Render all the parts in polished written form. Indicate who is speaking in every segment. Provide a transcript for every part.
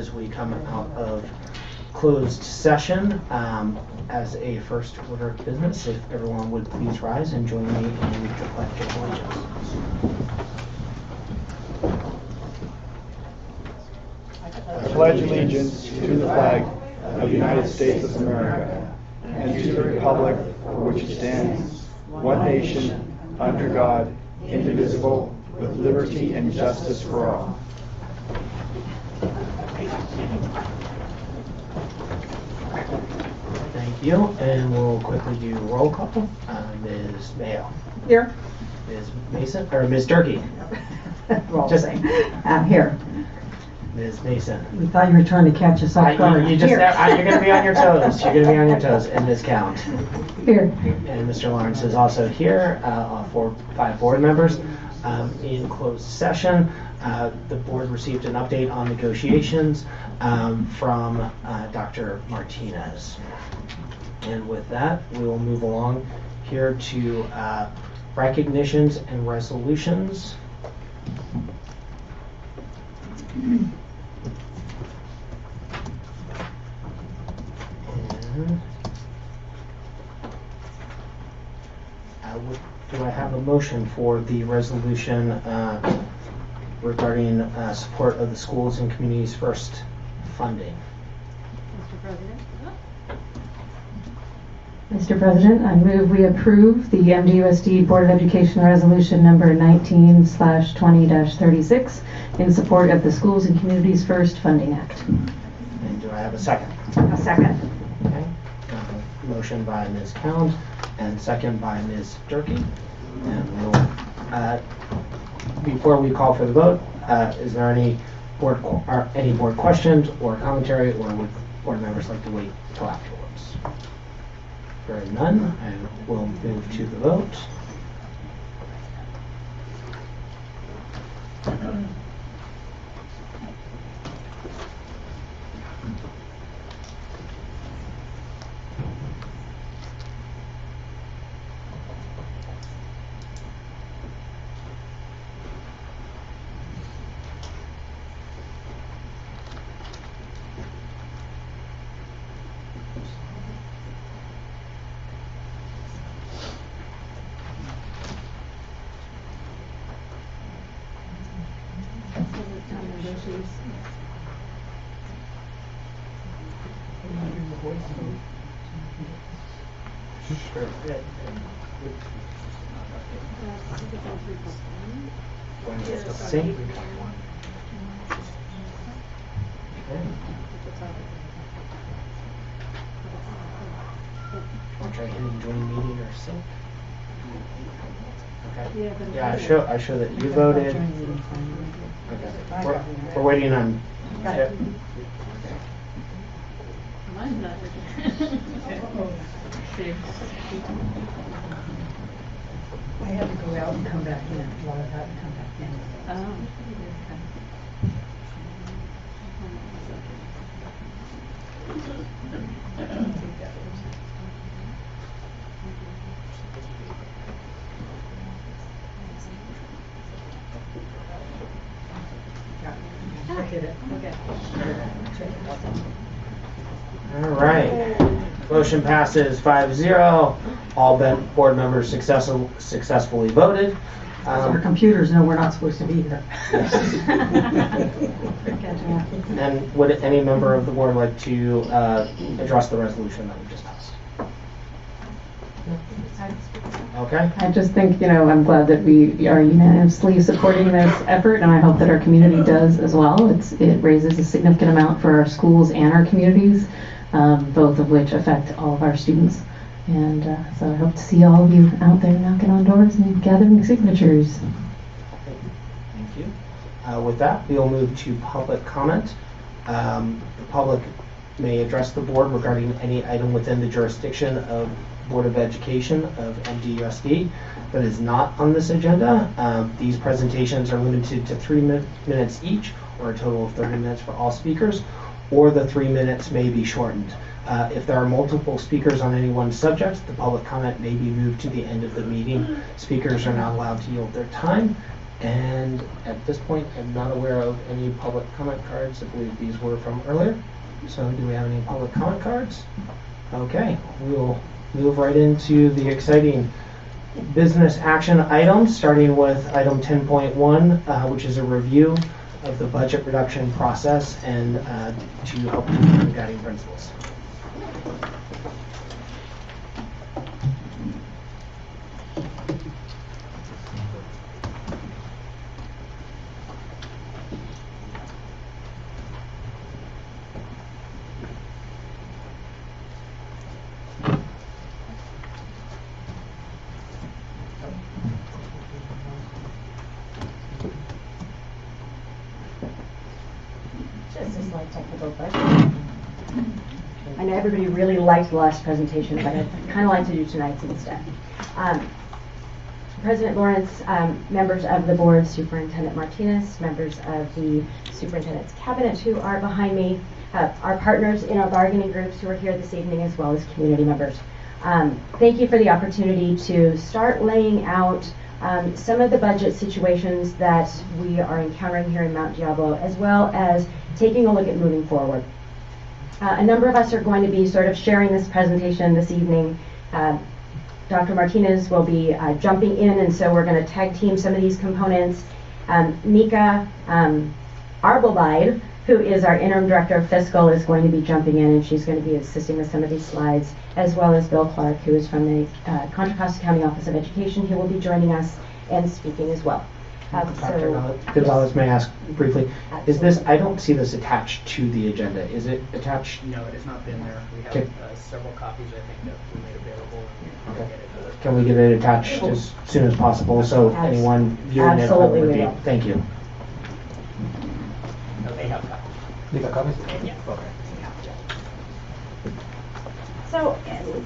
Speaker 1: as we come out of closed session. As a first order of business, if everyone would please rise and join me in the Pledge of Allegiance.
Speaker 2: I pledge allegiance to the flag of the United States of America and to the republic for which it stands, one nation, under God, indivisible, with liberty and justice for all.
Speaker 1: Thank you, and we'll quickly do roll call. Ms. Mayo.
Speaker 3: Here.
Speaker 1: Ms. Mason, or Ms. Durkee.
Speaker 3: We're all the same. I'm here.
Speaker 1: Ms. Mason.
Speaker 3: We thought you were trying to catch us off guard.
Speaker 1: You're going to be on your toes. You're going to be on your toes. And Ms. Count.
Speaker 3: Here.
Speaker 1: And Mr. Lawrence is also here, 5 board members. In closed session, the board received an update on negotiations from Dr. Martinez. And with that, we will move along here to recognitions and resolutions. And do I have a motion for the resolution regarding support of the schools and communities first funding?
Speaker 4: Mr. President?
Speaker 5: Mr. President, I move we approve the MDUSD Board of Education Resolution number 19/20-36 in support of the Schools and Communities First Funding Act.
Speaker 1: And do I have a second?
Speaker 3: A second.
Speaker 1: Okay. Motion by Ms. Pound and second by Ms. Durkee. And we'll, before we call for the vote, is there any board questions or commentary, or would board members like to wait till afterwards? Hearing none, and we'll move to the vote. Sure. Same. Okay. I'll try hitting join meeting or sync. Okay. Yeah, I show that you voted. Okay. We're waiting on.
Speaker 3: Got it.
Speaker 4: Mine's not working.
Speaker 3: I had to go out and come back in. Log out and come back in.
Speaker 4: Oh, okay.
Speaker 3: I did it.
Speaker 4: Okay.
Speaker 1: All right. Motion passes 5-0. All board members successfully voted.
Speaker 3: So our computers know we're not supposed to be here.
Speaker 1: And would any member of the board like to address the resolution that we just passed? Okay.
Speaker 5: I just think, I'm glad that we are unanimously supporting this effort, and I hope that our community does as well. It raises a significant amount for our schools and our communities, both of which affect all of our students. And so I hope to see all of you out there knocking on doors and gathering signatures.
Speaker 1: Thank you. With that, we will move to public comment. The public may address the board regarding any item within the jurisdiction of Board of Education of MDUSD that is not on this agenda. These presentations are limited to 3 minutes each, or a total of 30 minutes for all speakers, or the 3 minutes may be shortened. If there are multiple speakers on any one subject, the public comment may be moved to the end of the meeting. Speakers are not allowed to yield their time. And at this point, I'm not aware of any public comment cards. I believe these were from earlier. So do we have any public comment cards? Okay, we will move right into the exciting business action items, starting with item 10.1, which is a review of the budget reduction process and to help define the guiding principles.
Speaker 6: Just a slight technical question. I know everybody really liked the last presentation, but I'd kind of like to do tonight's instead. President Lawrence, members of the board, Superintendent Martinez, members of the superintendent's cabinet who are behind me, our partners in our bargaining groups who are here this evening, as well as community members. Thank you for the opportunity to start laying out some of the budget situations that we are encountering here in Mount Diablo, as well as taking a look at moving forward. A number of us are going to be sort of sharing this presentation this evening. Dr. Martinez will be jumping in, and so we're going to tag team some of these components. Mika Arbelbeid, who is our interim director of fiscal, is going to be jumping in, and she's going to be assisting with some of these slides, as well as Bill Clark, who is from the Contra Costa County Office of Education, who will be joining us and speaking as well.
Speaker 1: Dr. Gonzalez, may I ask briefly, is this, I don't see this attached to the agenda. Is it attached?
Speaker 7: No, it has not been there. We have
Speaker 1: Okay.
Speaker 7: several copies, I think, that we made available. And we'll
Speaker 1: Okay.
Speaker 7: get it.
Speaker 1: Can we get it attached as soon as possible so anyone viewing it will
Speaker 6: Absolutely, we
Speaker 1: review?
Speaker 6: will.
Speaker 1: Thank you.
Speaker 7: No, they have copies.
Speaker 1: You got copies?
Speaker 7: Yeah.
Speaker 1: Okay.
Speaker 6: So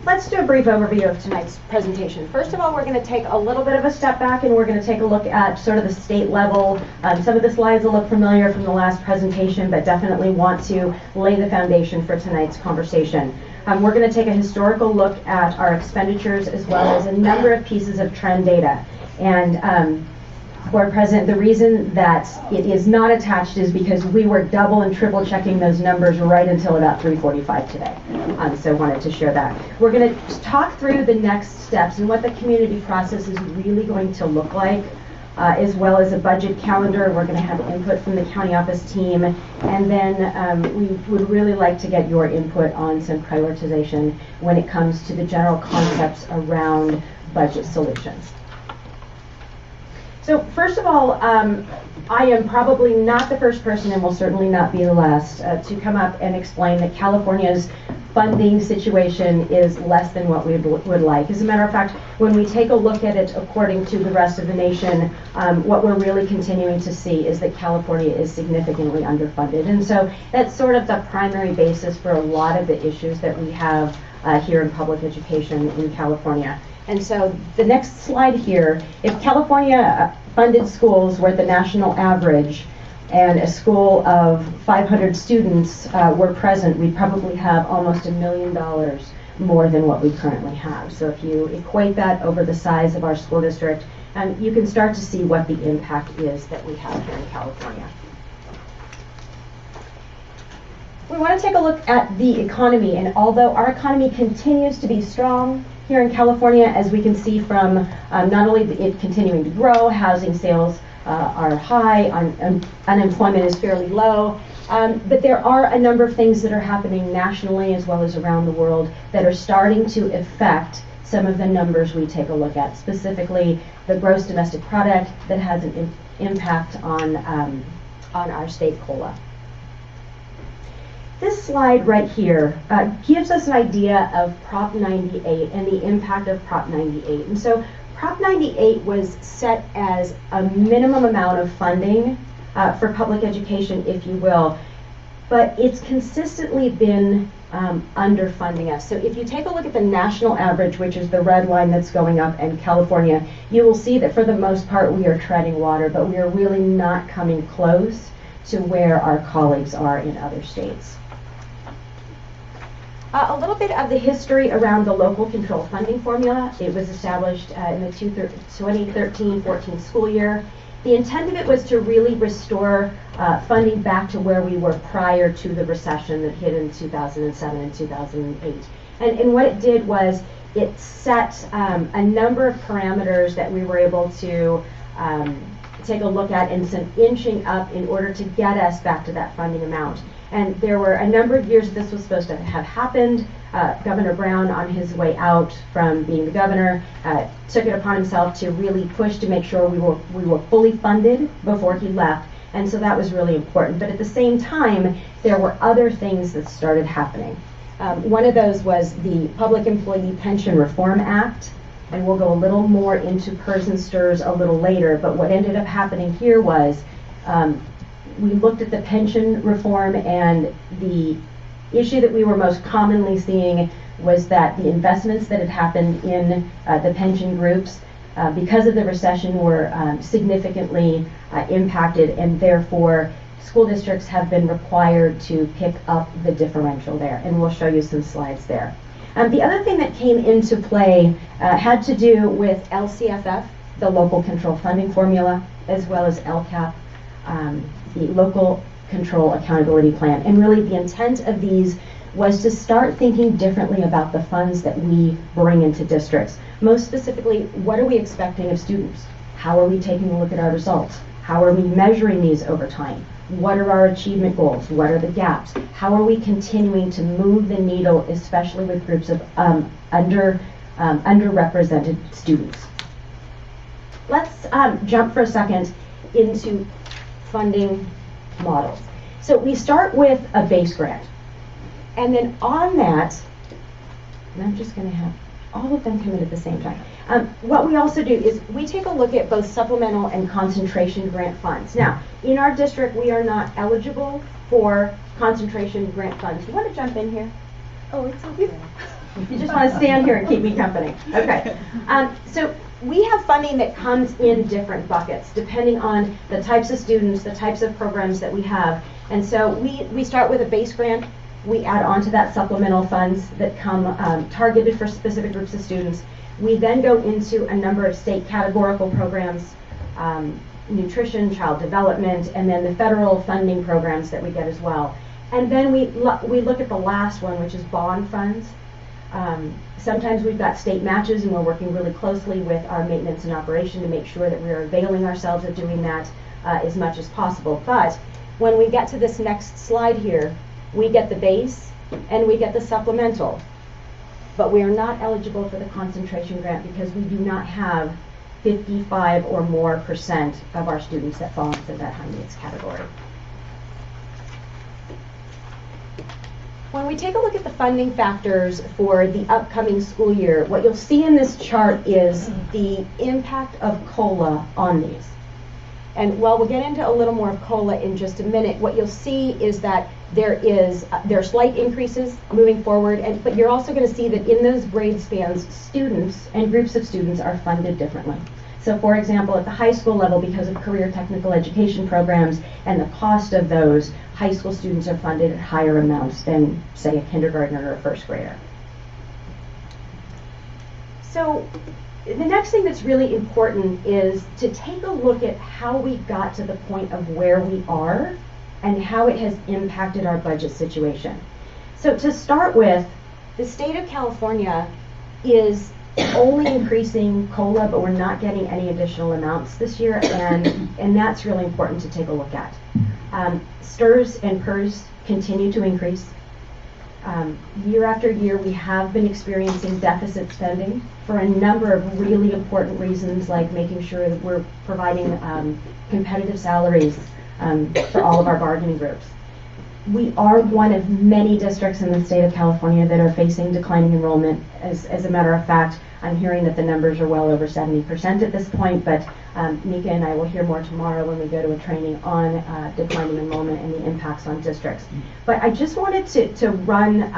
Speaker 6: let's do a brief overview of tonight's presentation. First of all, we're going to take a little bit of a step back and we're going to take a look at sort of the state level. Some of the slides will look familiar from the last presentation, but definitely want to lay the foundation for tonight's conversation. We're going to take a historical look at our expenditures as well as a number of pieces of trend data. And Board President, the reason that it is not attached is because we were double and triple checking those numbers right until about 3:45 today. So wanted to share that. We're going to talk through the next steps and what the community process is really going to look like, as well as a budget calendar. We're going to have input from the county office team, and then we would really like to get your input on some prioritization when it comes to the general concepts around budget solutions. So first of all, I am probably not the first person, and will certainly not be the last, to come up and explain that California's funding situation is less than what we would like. As a matter of fact, when we take a look at it according to the rest of the nation, what we're really continuing to see is that California is significantly underfunded. And so that's sort of the primary basis for a lot of the issues that we have here in public education in California. And so the next slide here, if California funded schools were at the national average and a school of 500 students were present, we'd probably have almost $1 million more than what we currently have. So if you equate that over the size of our school district, you can start to see what the impact is that we have here in California. We want to take a look at the economy, and although our economy continues to be strong here in California, as we can see from not only it continuing to grow, housing sales are high, unemployment is fairly low, but there are a number of things that are happening nationally as well as around the world that are starting to affect some of the numbers we take a look at, specifically the gross domestic product that has an impact on our state COLA. This slide right here gives us an idea of Prop 98 and the impact of Prop 98. And so Prop 98 was set as a minimum amount of funding for public education, if you will, but it's consistently been underfunding us. So if you take a look at the national average, which is the red line that's going up, and California, you will see that for the most part we are treading water, but we are really not coming close to where our colleagues are in other states. A little bit of the history around the local control funding formula. It was established in the 2013-14 school year, The intent of it was to really restore funding back to where we were prior to the recession that hit in 2007 and 2008. And what it did was it set a number of parameters that we were able to take a look at and some inching up in order to get us back to that funding amount. And there were a number of years this was supposed to have happened. Governor Brown, on his way out from being the governor, took it upon himself to really push to make sure we were fully funded before he left. And so that was really important. But at the same time, there were other things that started happening. One of those was the Public Employee Pension Reform Act. And we'll go a little more into PERS and STRS a little later. But what ended up happening here was we looked at the pension reform, and the issue that we were most commonly seeing was that the investments that had happened in the pension groups because of the recession were significantly impacted, and therefore school districts have been required to pick up the differential there, and we'll show you some slides there. The other thing that came into play had to do with LCFF, the Local Control Funding Formula, as well as LCAP, the Local Control Accountability Plan. And really the intent of these was to start thinking differently about the funds that we bring into districts. Most specifically, what are we expecting of students? How are we taking a look at our results? How are we measuring these over time? What are our achievement goals? What are the gaps? How are we continuing to move the needle, especially with groups of underrepresented students? Let's jump for a second into funding models. So we start with a base grant. And then on that, and I'm just going to have all of them come in at the same time. What we also do is we take a look at both supplemental and concentration grant funds. Now, in our district, we are not eligible for concentration grant funds. You want to jump in here?
Speaker 3: Oh, it's okay.
Speaker 6: You just want to stand here and keep me company. Okay. So we have funding that comes in different buckets, depending on the types of students, the types of programs that we have. And so we start with a base grant. We add on to that supplemental funds that come targeted for specific groups of students. We then go into a number of state categorical programs, nutrition, child development, and then the federal funding programs that we get as well. And then we look at the last one, which is bond funds. Sometimes we've got state matches, and we're working really closely with our maintenance and operation to make sure that we're availing ourselves of doing that as much as possible. But when we get to this next slide here, we get the base and we get the supplemental. But we are not eligible for the concentration grant because we do not have 55% or more of our students that fall into that high needs category. When we take a look at the funding factors for the upcoming school year, what you'll see in this chart is the impact of COLA on these. And while we'll get into a little more of COLA in just a minute, what you'll see is that there are slight increases moving forward, but you're also going to see that in those grade spans, students and groups of students are funded differently. So for example, at the high school level, because of career technical education programs and the cost of those, high school students are funded at higher amounts than, say, a kindergartner or a first grader. So the next thing that's really important is to take a look at how we got to the point of where we are and how it has impacted our budget situation. So to start with, the state of California is only increasing COLA, but we're not getting any additional amounts this year, and that's really important to take a look at. STRS and PERS continue to increase. Year after year, we have been experiencing deficit spending for a number of really important reasons, like making sure that we're providing competitive salaries for all of our bargaining groups. We are one of many districts in the state of California that are facing declining enrollment. As a matter of fact, I'm hearing that the numbers are well over 70% at this point, but Mika and I will hear more tomorrow when we go to a training on declining enrollment and the impacts on districts. But I just wanted to run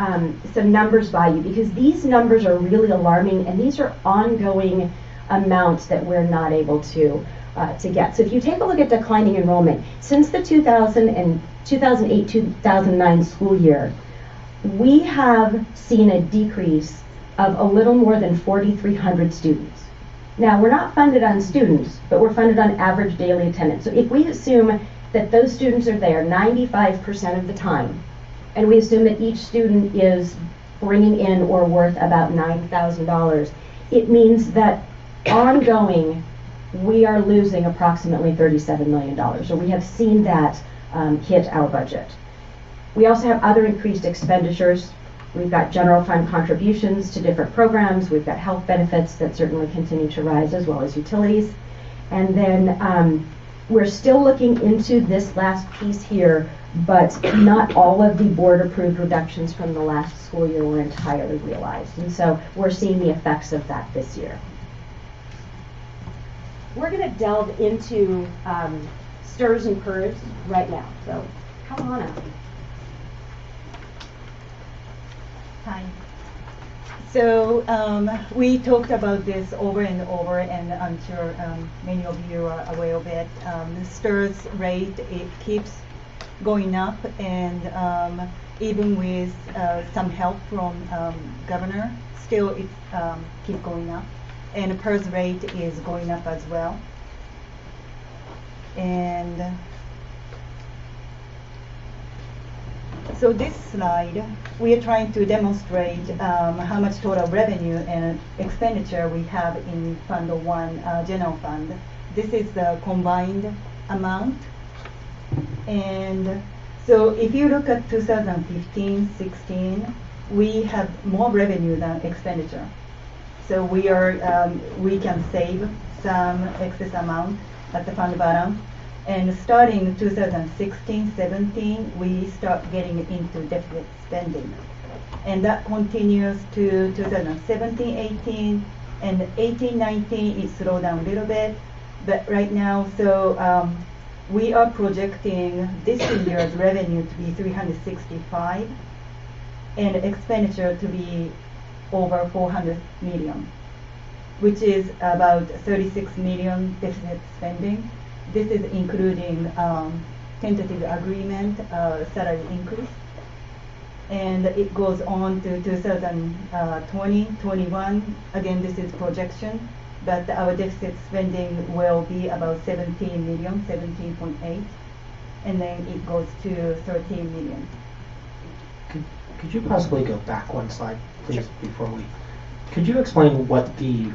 Speaker 6: some numbers by you, because these numbers are really alarming, and these are ongoing amounts that we're not able to get. So if you take a look at declining enrollment, since the 2008-2009 school year, we have seen a decrease of a little more than 4,300 students. Now, we're not funded on students, but we're funded on average daily attendance. So if we assume that those students are there 95% of the time, and we assume that each student is bringing in or worth about $9,000, it means that ongoing, we are losing approximately $37 million, or we have seen that hit our budget. We also have other increased expenditures. We've got general fund contributions to different programs. We've got health benefits that certainly continue to rise, as well as utilities. And then we're still looking into this last piece here, but not all of the board-approved reductions from the last school year were entirely realized. And so we're seeing the effects of that this year. We're going to delve into STRS and PERS right now. So come on up.
Speaker 8: Hi. So we talked about this over and over, and I'm sure many of you are aware of it. The STRS rate, it keeps going up, and even with some help from governor, still it keeps going up. And the PERS rate is going up as well. And so this slide, we are trying to demonstrate how much total revenue and expenditure we have in Fund 1, General Fund. This is the combined amount. And so if you look at 2015-16, we have more revenue than expenditure. So we can save some excess amount at the fund bottom. And starting 2016-17, we start getting into deficit spending. And that continues to 2017-18, and 18-19 it slowed down a little bit. But right now, so we are projecting this year's revenue to be 365 and expenditure to be over 400 million, which is about 36 million deficit spending. This is including tentative agreement salary increase. And it goes on to 2020-21. Again, this is projection, but our deficit spending will be about 17 million, 17.8, and then it goes to 13 million.
Speaker 1: Could you possibly go back one slide, please, before we? Could you explain what the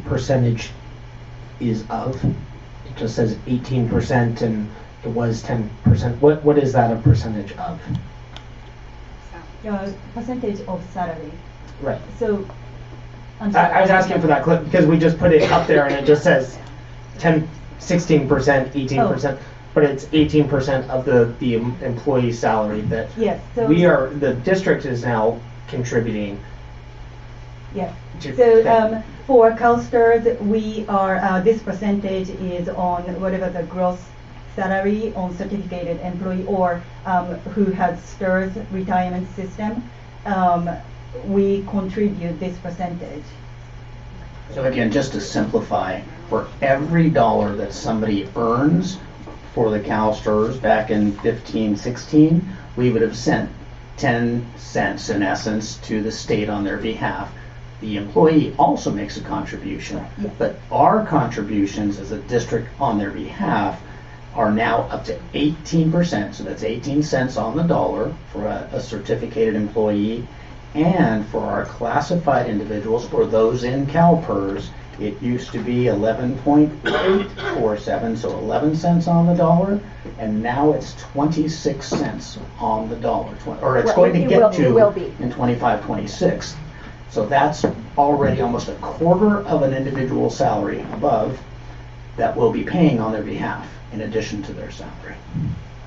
Speaker 1: percentage is of? It just says 18% and it was 10%. What is that a percentage of?
Speaker 8: Percentage of salary.
Speaker 1: Right.
Speaker 8: So
Speaker 1: I was asking for that clip because we just put it up there and it just says 10, 16%, 18%, but it's 18% of the employee salary that
Speaker 8: yes, so
Speaker 1: the district is now contributing.
Speaker 8: Yes.
Speaker 1: to
Speaker 8: So
Speaker 1: that.
Speaker 8: for CalSTRS, we are this percentage is on whatever the gross salary on certificated employee or who has STRS retirement system. We contribute this percentage.
Speaker 9: So again, just to simplify, for every dollar that somebody earns for the CalSTRS back in 15-16, we would have sent 10 cents in essence to the state on their behalf. The employee also makes a contribution,
Speaker 8: Yes.
Speaker 9: but our contributions as a district on their behalf are now up to 18%, so that's 18 cents on the dollar for a certificated employee. And for our classified individuals, or those in CalPERS, it used to be 11.847, so 11 cents on the dollar, and now it's 26 cents on the dollar, or it's going to get to in 25-26. So that's already almost a quarter of an individual salary above that we'll be paying on their behalf in addition to their salary.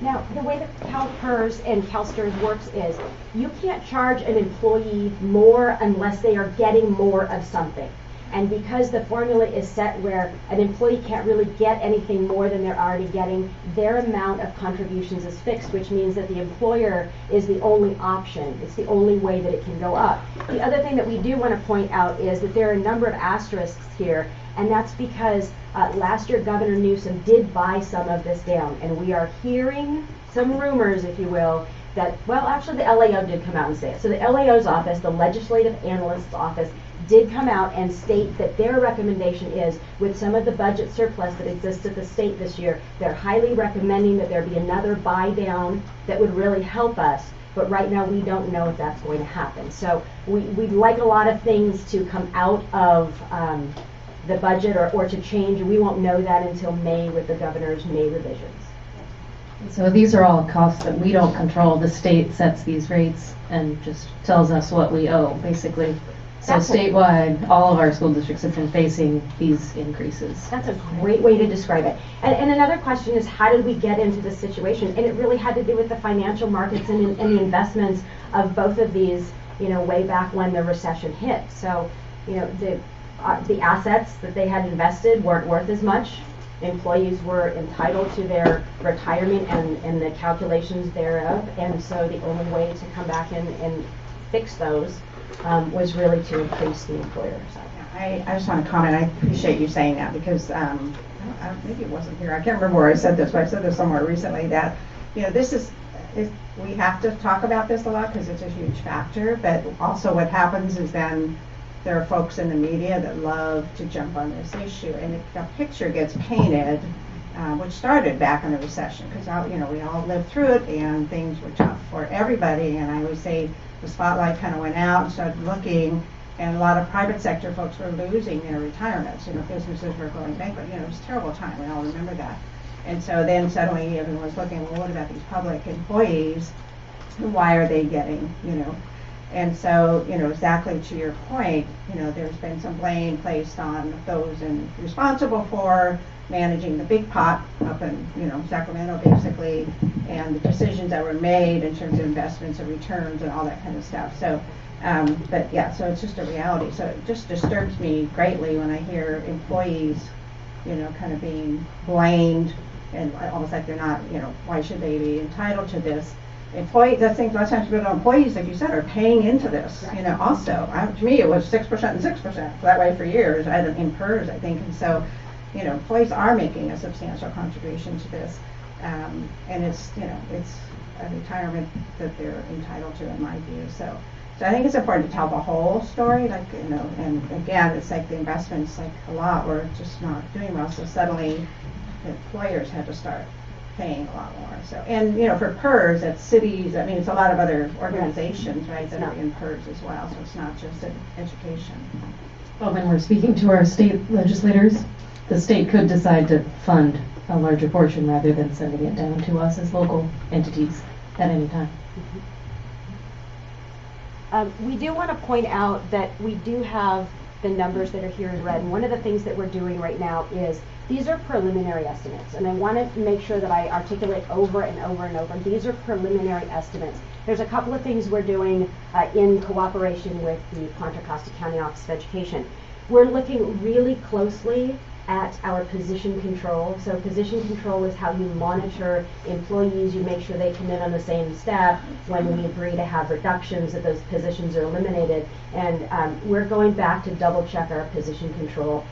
Speaker 6: Now, the way that CalPERS and CalSTRS works is you can't charge an employee more unless they are getting more of something. And because the formula is set where an employee can't really get anything more than they're already getting, their amount of contributions is fixed, which means that the employer is the only option. It's the only way that it can go up. The other thing that we do want to point out is that there are a number of asterisks here, and that's because last year Governor Newsom did buy some of this down, and we are hearing some rumors, if you will, that, well, actually the LAO did come out and say it. So the LAO's office, the Legislative Analyst's Office, did come out and state that their recommendation is, with some of the budget surplus that exists at the state this year, they're highly recommending that there be another buy down that would really help us. But right now, we don't know if that's going to happen. So we'd like a lot of things to come out of the budget or to change. We won't know that until May with the governor's May revisions.
Speaker 5: So these are all costs that we don't control. The state sets these rates and just tells us what we owe, basically. So
Speaker 6: That's it.
Speaker 5: statewide, all of our school districts have been facing these increases.
Speaker 6: That's a great way to describe it. And another question is, how did we get into this situation? And it really had to do with the financial markets and the investments of both of these, way back when the recession hit. So, the assets that they had invested weren't worth as much. Employees were entitled to their retirement and the calculations thereof. And so the only way to come back and fix those was really to increase the employer side.
Speaker 10: I just want to comment. I appreciate you saying that because maybe it wasn't here. I can't remember where I said this, but I said this somewhere recently that this is we have to talk about this a lot because it's a huge factor. But also, what happens is then there are folks in the media that love to jump on this issue, and if a picture gets painted, which started back in the recession, because we all lived through it and things were tough for everybody. And I always say the spotlight kind of went out and started looking, and a lot of private sector folks were losing their retirements. Businesses were going bankrupt. It was a terrible time. We all remember that. And so then suddenly everyone was looking, well, what about these public employees? Why are they getting, And so, exactly to your point, there's been some blame placed on those responsible for managing the big pot up in, Sacramento, basically, and the decisions that were made in terms of investments and returns and all that kind of stuff. So, but yeah, so it's just a reality. So it just disturbs me greatly when I hear employees, kind of being blamed and almost like they're not, why should they be entitled to this? Employees, I think lots of times employees, like you said, are paying into this, also. To me, it was 6% and 6%. That way for years, in PERS, I think. And so, employees are making a substantial contribution to this. And it's, it's a retirement that they're entitled to, in my view. So I think it's important to tell the whole story, and again, it's like the investments, like a lot, were just not doing well. So suddenly, the employers had to start paying a lot more. So, and for PERS, at cities, it's a lot of other organizations, right, that are in PERS as well. So it's not just education.
Speaker 5: Well, when we're speaking to our state legislators, the state could decide to fund a larger portion rather than sending it down to us as local entities at any time.
Speaker 6: We do want to point out that we do have the numbers that are here in red. And one of the things that we're doing right now is these are preliminary estimates. And I want to make sure that I articulate over and over and over. These are preliminary estimates. There's a couple of things we're doing in cooperation with the Contra Costa County Office of Education. We're looking really closely at our position control. So position control is how you monitor employees. You make sure they come in on the same step. When we agree to have reductions, that those positions are eliminated. And we're going back to double check our position control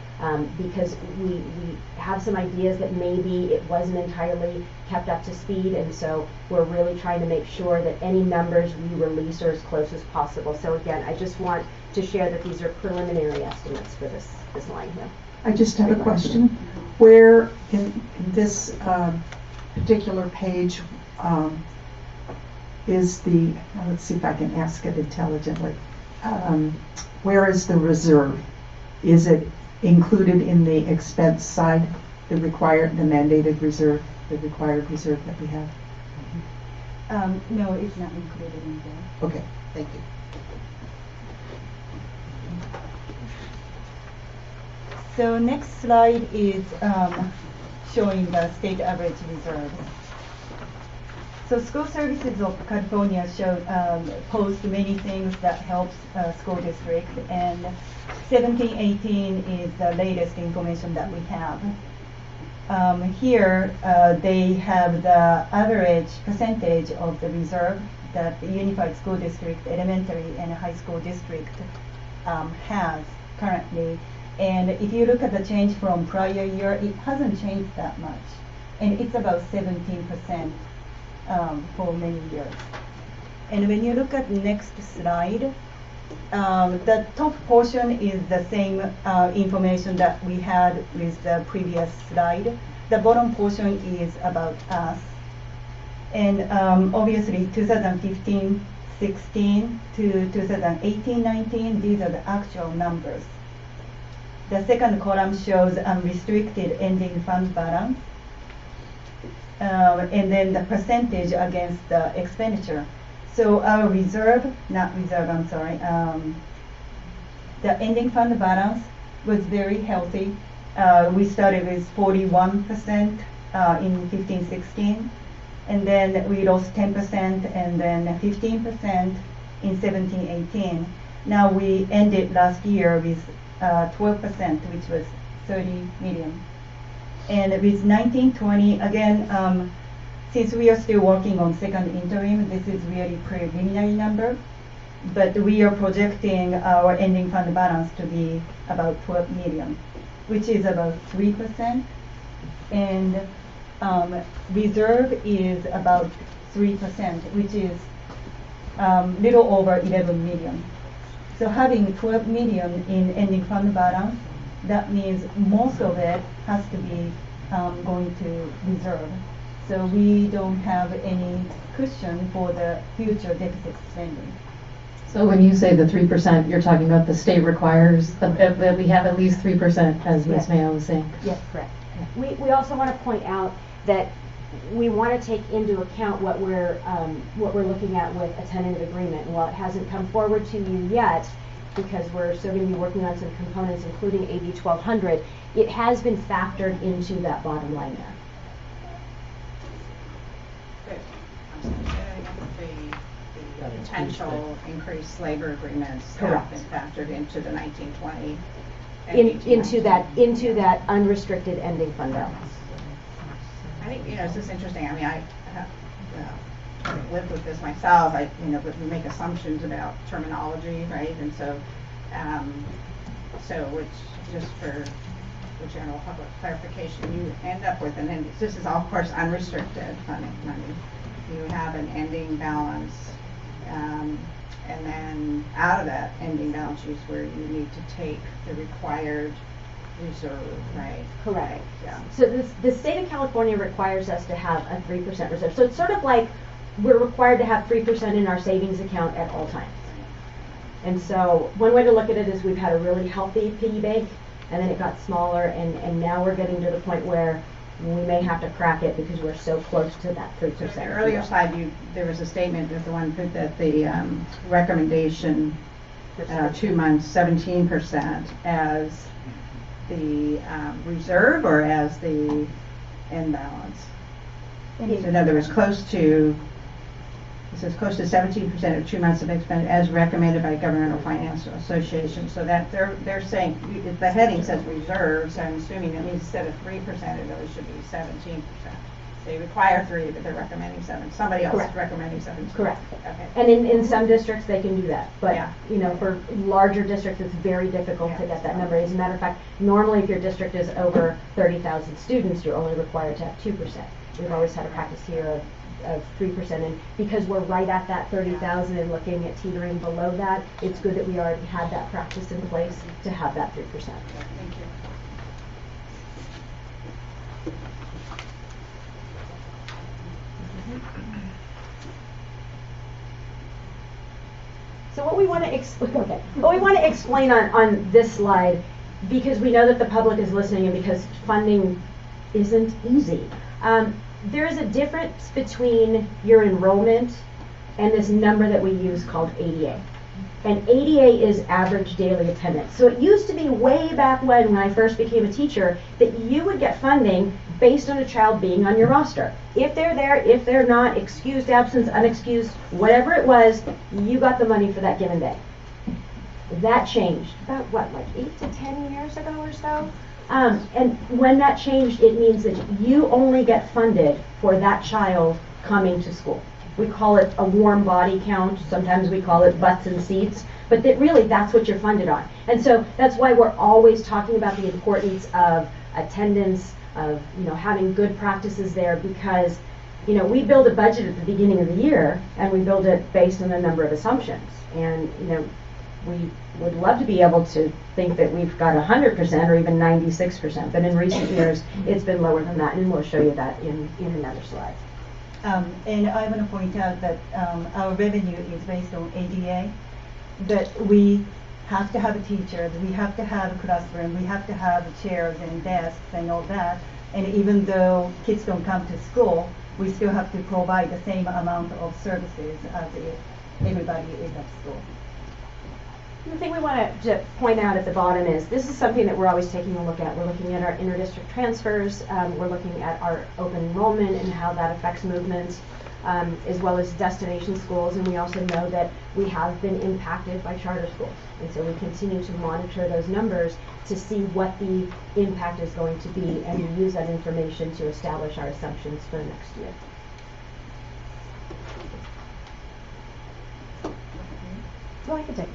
Speaker 6: because we have some ideas that maybe it wasn't entirely kept up to speed. And so we're really trying to make sure that any numbers we release are as close as possible. So again, I just want to share that these are preliminary estimates for this line here.
Speaker 10: I just have a question. Where in this particular page is the, let's see if I can ask it intelligently. Where is the reserve? Is it included in the expense side, the mandated reserve, the required reserve that we have?
Speaker 8: No, it's not included in there.
Speaker 10: Okay, thank you.
Speaker 8: So next slide is showing the state average reserves. So School Services of California posts many things that helps school district, and 1718 is the latest information that we have. Here they have the average percentage of the reserve that the Unified School District, elementary and high school district has currently. And if you look at the change from prior year, it hasn't changed that much. And it's about 17% for many years. And when you look at the next slide, The top portion is the same information that we had with the previous slide. The bottom portion is about us. And obviously 2015-16 to 2018-19, these are the actual numbers. The second column shows unrestricted ending fund balance. And then the percentage against the expenditure. So our reserve, not reserve, I'm sorry, the ending fund balance was very healthy. We started with 41% in 15-16, and then we lost 10%, and then 15% in 17-18. Now we ended last year with 12%, which was 30 million. And with 19-20, again, since we are still working on second interim, this is really preliminary number, but we are projecting our ending fund balance to be about 12 million, which is about 3%, and reserve is about 3%, which is little over 11 million. So having 12 million in ending fund balance, that means most of it has to be going to reserve. So we don't have any cushion for the future deficit spending.
Speaker 5: So when you say the 3%, you're talking about the state requires that we have at least 3%, as Ms.
Speaker 6: Yes.
Speaker 5: Mayo was saying.
Speaker 6: Yes, correct. We also want to point out that we want to take into account what we're looking at with a tentative agreement. And while it hasn't come forward to you yet, because we're still going to be working on some components, including AB 1200, it has been factored into that bottom line there.
Speaker 10: The potential increased labor agreements
Speaker 6: Correct.
Speaker 10: have been factored into the 1920.
Speaker 6: Into that unrestricted ending fund balance.
Speaker 10: I think, it's just interesting. I mean, I have lived with this myself. But we make assumptions about terminology, right? And so, which just for the general public clarification, you end up with this is all, of course, unrestricted money. You have an ending balance, and then out of that ending balance is where you need to take the required reserve, right?
Speaker 6: Correct.
Speaker 10: Yeah.
Speaker 6: So the state of California requires us to have a 3% reserve. So it's sort of like we're required to have 3% in our savings account at all times. And so one way to look at it is we've had a really healthy piggy bank, and then it got smaller, and now we're getting to the point where we may have to crack it because we're so close to that 3%.
Speaker 10: The earlier slide, there was a statement that the one put that the recommendation 2 months 17% as the reserve or as the end balance. So in other words, it says close to 17% of 2 months of expense as recommended by Governmental Finance Association. So that they're saying, if the heading says reserves, I'm assuming that means instead of 3%, it really should be 17%. They require 3, but they're recommending 7. Somebody else
Speaker 6: Correct.
Speaker 10: is recommending 7.
Speaker 6: Correct.
Speaker 10: Okay.
Speaker 6: And in some districts, they can do that. But,
Speaker 10: Yeah.
Speaker 6: For larger districts, it's very difficult to get that number. As a matter of fact, normally if your district is over 30,000 students, you're only required to have 2%. We've always had a practice here of 3%. And because we're right at that 30,000 and looking at teetering below that, it's good that we already had that practice in place to have that 3%.
Speaker 10: Thank you.
Speaker 6: So what we want to explain on this slide, because we know that the public is listening and because funding isn't easy. There is a difference between your enrollment and this number that we use called ADA. And ADA is average daily attendance. So it used to be way back when I first became a teacher that you would get funding based on a child being on your roster. If they're there, if they're not, excused absence, unexcused, whatever it was, you got the money for that given day. That changed about what, like 8 to 10 years ago or so? And when that changed, it means that you only get funded for that child coming to school. We call it a warm body count. Sometimes we call it butts and seats. But that's what you're funded on. And so that's why we're always talking about the importance of attendance, of having good practices there, because we build a budget at the beginning of the year and we build it based on a number of assumptions. And We would love to be able to think that we've got 100% or even 96%, but in recent years, it's been lower than that, and we'll show you that in another slide.
Speaker 8: And I want to point out that our revenue is based on ADA, that we have to have teachers, we have to have a classroom, we have to have chairs and desks and all that. And even though kids don't come to school, we still have to provide the same amount of services as if everybody is at school.
Speaker 6: The thing we want to point out at the bottom is this is something that we're always taking a look at. We're looking at our interdistrict transfers, we're looking at our open enrollment and how that affects movements, as well as destination schools, and we also know that we have been impacted by charter schools. And so we continue to monitor those numbers to see what the impact is going to be, and we use that information to establish our assumptions for next year. So I can take it.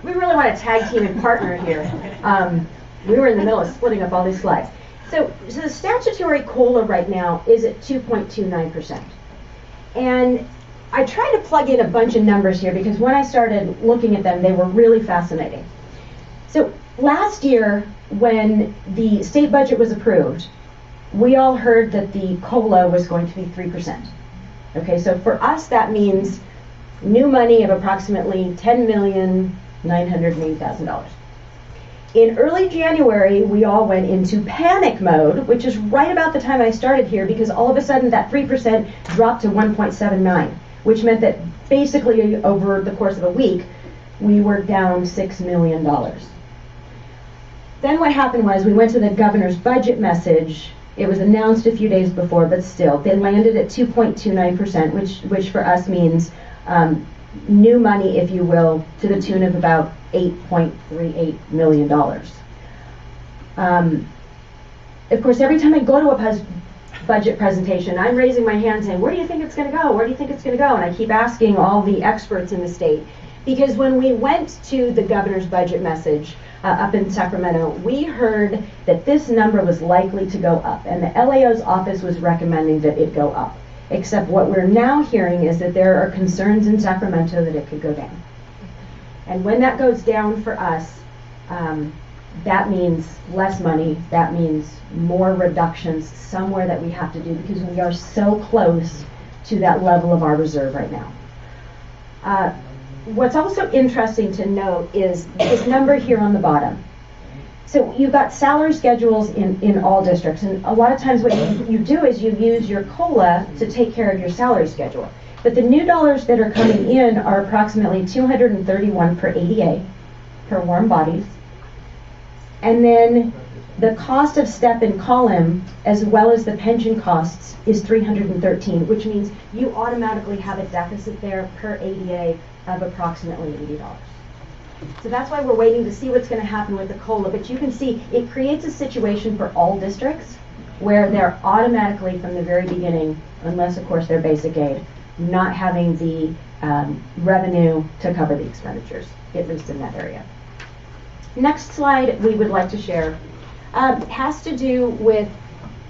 Speaker 6: We really want to tag team and partner here. We were in the middle of splitting up all these slides. So the statutory COLA right now is at 2.29%. And I tried to plug in a bunch of numbers here because when I started looking at them, they were really fascinating. So last year, when the state budget was approved, we all heard that the COLA was going to be 3%. Okay, so for us, that means new money of approximately $10,980,000. In early January, we all went into panic mode, which is right about the time I started here, because all of a sudden that 3% dropped to 1.79, which meant that basically over the course of a week, we were down $6 million. Then what happened was we went to the governor's budget message. It was announced a few days before, but still, they landed at 2.29%, which for us means new money, if you will, to the tune of about $8.38 million. Of course, every time I go to a budget presentation, I'm raising my hand saying, where do you think it's going to go? Where do you think it's going to go? And I keep asking all the experts in the state. Because when we went to the governor's budget message up in Sacramento, we heard that this number was likely to go up. And the LAO's office was recommending that it go up. Except what we're now hearing is that there are concerns in Sacramento that it could go down. And when that goes down for us, that means less money, that means more reductions somewhere that we have to do because we are so close to that level of our reserve right now. What's also interesting to note is this number here on the bottom. So you've got salary schedules in all districts, and a lot of times what you do is you use your COLA to take care of your salary schedule. But the new dollars that are coming in are approximately $231 per ADA, per warm bodies. And then the cost of step and column, as well as the pension costs, is $313, which means you automatically have a deficit there per ADA of approximately $80. So that's why we're waiting to see what's going to happen with the COLA. But you can see it creates a situation for all districts where they're automatically from the very beginning, unless of course they're basic aid, not having the revenue to cover the expenditures, at least in that area. Next slide we would like to share has to do with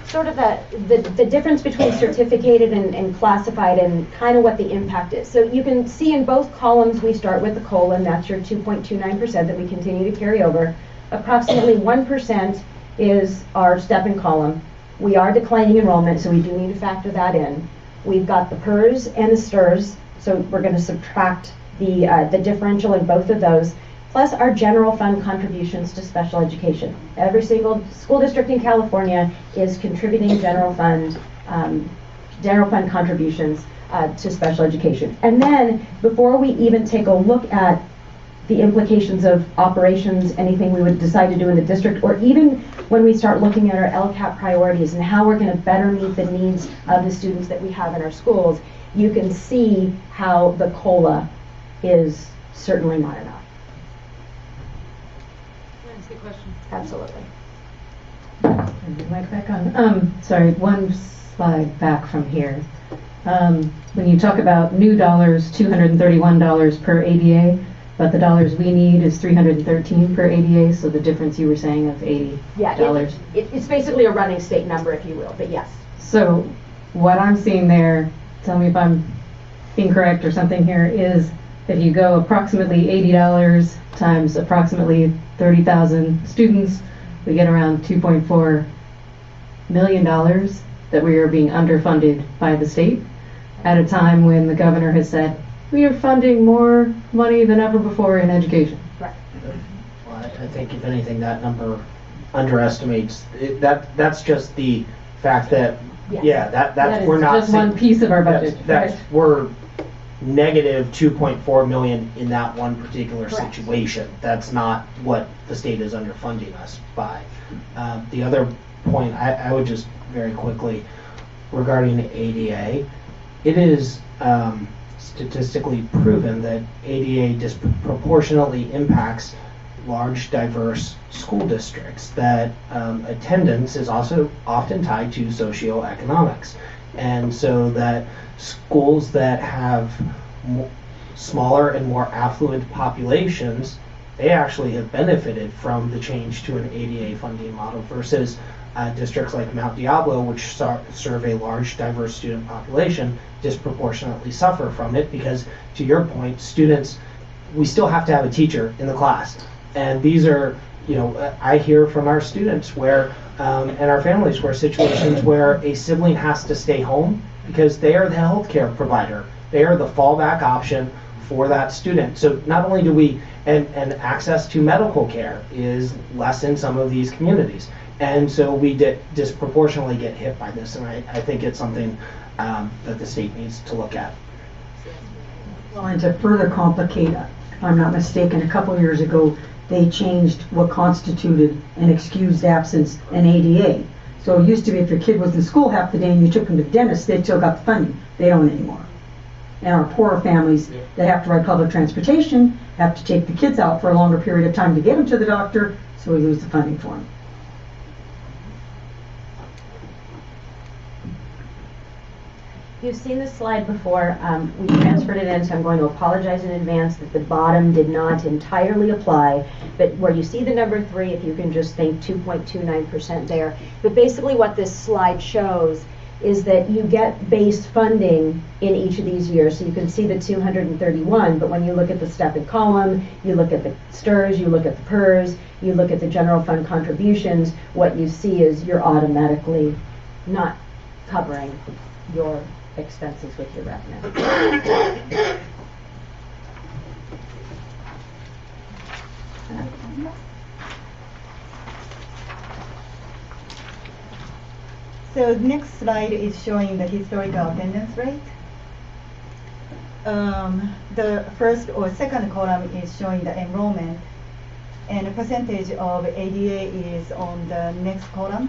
Speaker 6: sort of the difference between certificated and classified and kind of what the impact is. So you can see in both columns we start with the COLA, and that's your 2.29% that we continue to carry over. Approximately 1% is our step and column. We are declining enrollment, so we do need to factor that in. We've got the PERS and the STIRS, so we're going to subtract the differential in both of those, plus our general fund contributions to special education. Every single school district in California is contributing general fund contributions to special education. And then, before we even take a look at the implications of operations, anything we would decide to do in the district, or even when we start looking at our LCAP priorities and how we're going to better meet the needs of the students that we have in our schools, you can see how the COLA is certainly not enough.
Speaker 4: That's a good question.
Speaker 6: Absolutely.
Speaker 5: Mic back on. Sorry, one slide back from here. When you talk about new dollars, $231 per ADA, but the dollars we need is $313 per ADA, so the difference you were saying of $80.
Speaker 6: Yeah, it's basically a running state number, if you will, but yes.
Speaker 5: So what I'm seeing there, tell me if I'm incorrect or something here, is If you go approximately $80 times approximately 30,000 students, we get around $2.4 million that we are being underfunded by the state at a time when the governor has said, we are funding more money than ever before in education.
Speaker 6: Right.
Speaker 1: Well, I think if anything, that number underestimates, that's just the fact that,
Speaker 6: Yeah.
Speaker 1: that's,
Speaker 5: That is
Speaker 1: we're not.
Speaker 5: just one piece of our budget.
Speaker 1: That's,
Speaker 5: right?
Speaker 1: we're negative 2.4 million in that one particular
Speaker 6: Correct.
Speaker 1: situation. That's not what the state is underfunding us by. The other point, I would just very quickly, regarding the ADA, it is statistically proven that ADA disproportionately impacts large, diverse school districts, that attendance is also often tied to socioeconomics. And so that schools that have smaller and more affluent populations, they actually have benefited from the change to an ADA funding model versus districts like Mount Diablo, which serve a large, diverse student population, disproportionately suffer from it because, to your point, students, we still have to have a teacher in the class. And these are, I hear from our students where, and our families, where situations where a sibling has to stay home because they are the healthcare provider. They are the fallback option for that student. So not only do we, and access to medical care is less in some of these communities. And so we disproportionately get hit by this. And I think it's something that the state needs to look at.
Speaker 3: Well, and to further complicate, if I'm not mistaken, a couple years ago, they changed what constituted an excused absence in ADA. So it used to be if your kid was in school half the day and you took them to the dentist, they still got the funding. They don't anymore. And our poorer families that have to ride public transportation have to take the kids out for a longer period of time to get them to the doctor, so we lose the funding for them.
Speaker 6: You've seen this slide before. We transferred it in, so I'm going to apologize in advance that the bottom did not entirely apply. But where you see the number 3, if you can just think 2.29% there. But basically what this slide shows is that you get base funding in each of these years. So you can see the 231, but when you look at the step-in column, you look at the STRS, you look at the PERS, you look at the general fund contributions, what you see is you're automatically not covering your expenses with your revenue.
Speaker 8: So next slide is showing the historical attendance rate. The first or second column is showing the enrollment, and the percentage of ADA is on the next column.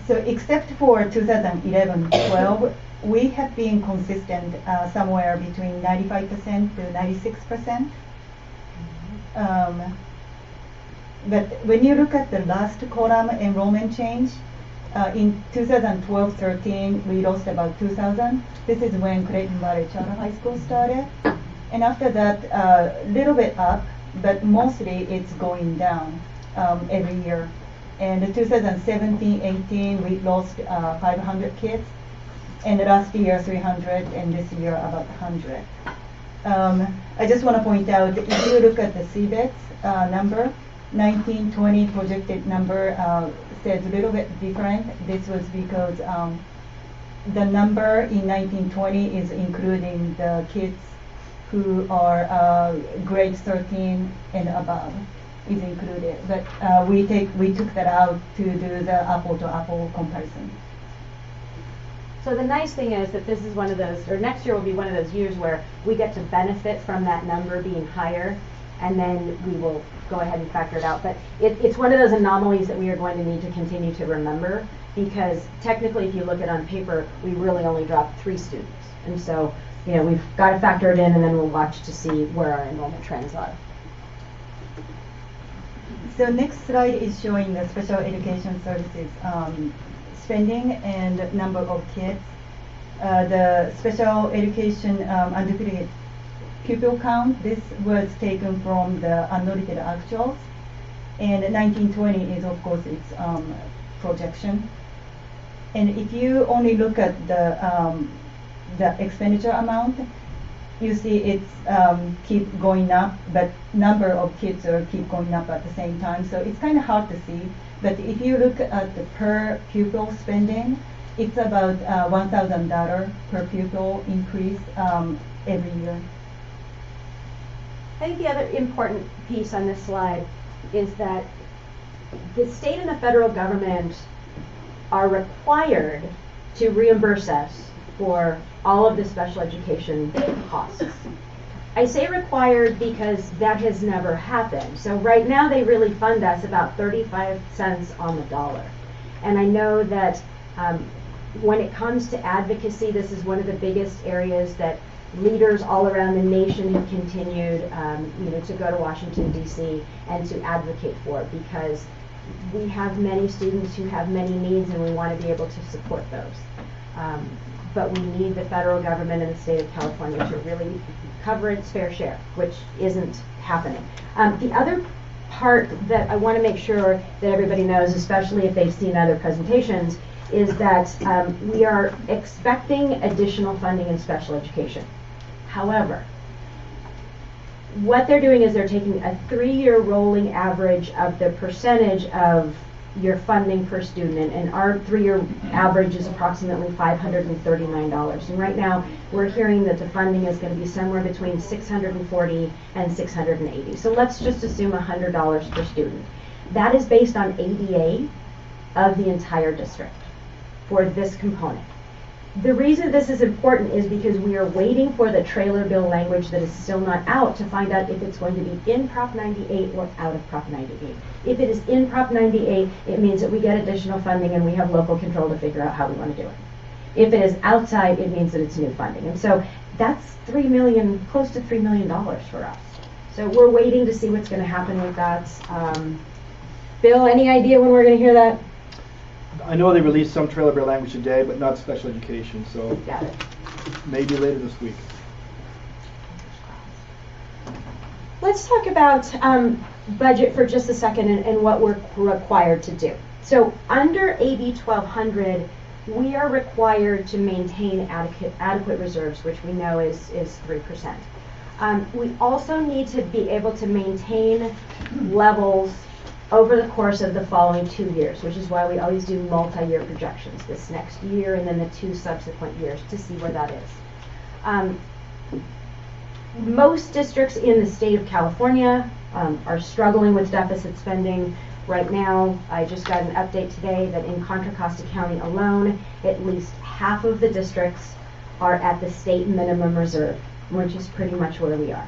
Speaker 8: So except for 2011-12, we have been consistent somewhere between 95% to 96%. But when you look at the last column, enrollment change, in 2012-13, we lost about 2,000. This is when Clayton Valley Charter High School started. And after that, a little bit up, but mostly it's going down every year. And 2017-18, we lost 500 kids. And last year, 300, and this year, about 100. I just want to point out, if you look at the CBETS number, 1920 projected number says a little bit different. This was because the number in 1920 is including the kids who are grade 13 and above is included. But we took that out to do the apple-to-apple comparison.
Speaker 6: So the nice thing is that this is one of those, or next year will be one of those years where we get to benefit from that number being higher, and then we will go ahead and factor it out. But it's one of those anomalies that we are going to need to continue to remember, because technically, if you look at it on paper, we really only dropped 3 students. And so, we've got to factor it in, and then we'll watch to see where our enrollment trends are.
Speaker 8: So next slide is showing the special education services spending and number of kids. The special education unduplicated pupil count, this was taken from the unaudited actuals. And 1920 is, of course, its projection. And if you only look at the expenditure amount, you see it's keep going up, but number of kids are keep going up at the same time. So it's kind of hard to see. But if you look at the per pupil spending, it's about $1,000 per pupil increase every year.
Speaker 6: I think the other important piece on this slide is that the state and the federal government are required to reimburse us for all of the special education costs. I say required because that has never happened. So right now they really fund us about 35 cents on the dollar. And I know that when it comes to advocacy, this is one of the biggest areas that leaders all around the nation have continued to go to Washington, D.C. and to advocate for, because we have many students who have many needs and we want to be able to support those. But we need the federal government and the state of California to really cover its fair share, which isn't happening. The other part that I want to make sure that everybody knows, especially if they've seen other presentations, is that we are expecting additional funding in special education. However, what they're doing is they're taking a 3-year rolling average of the percentage of your funding per student, and our 3-year average is approximately $539. And right now, we're hearing that the funding is going to be somewhere between $640 and $680. So let's just assume $100 per student. That is based on ADA of the entire district for this component. The reason this is important is because we are waiting for the trailer bill language that is still not out to find out if it's going to be in Prop 98 or out of Prop 98. If it is in Prop 98, it means that we get additional funding and we have local control to figure out how we want to do it. If it is outside, it means that it's new funding. And so that's close to $3 million for us. So we're waiting to see what's going to happen with that. Bill, any idea when we're going to hear that?
Speaker 2: I know they released some trailer bill language today, but not special education, so
Speaker 6: Got it.
Speaker 2: maybe later this week.
Speaker 6: Let's talk about budget for just a second and what we're required to do. So under AB 1200, we are required to maintain adequate reserves, which we know is 3%. We also need to be able to maintain levels over the course of the following 2 years, which is why we always do multi-year projections, this next year and then the 2 subsequent years, to see where that is. Most districts in the state of California are struggling with deficit spending. Right now, I just got an update today that in Contra Costa County alone, at least half of the districts are at the state minimum reserve, which is pretty much where we are.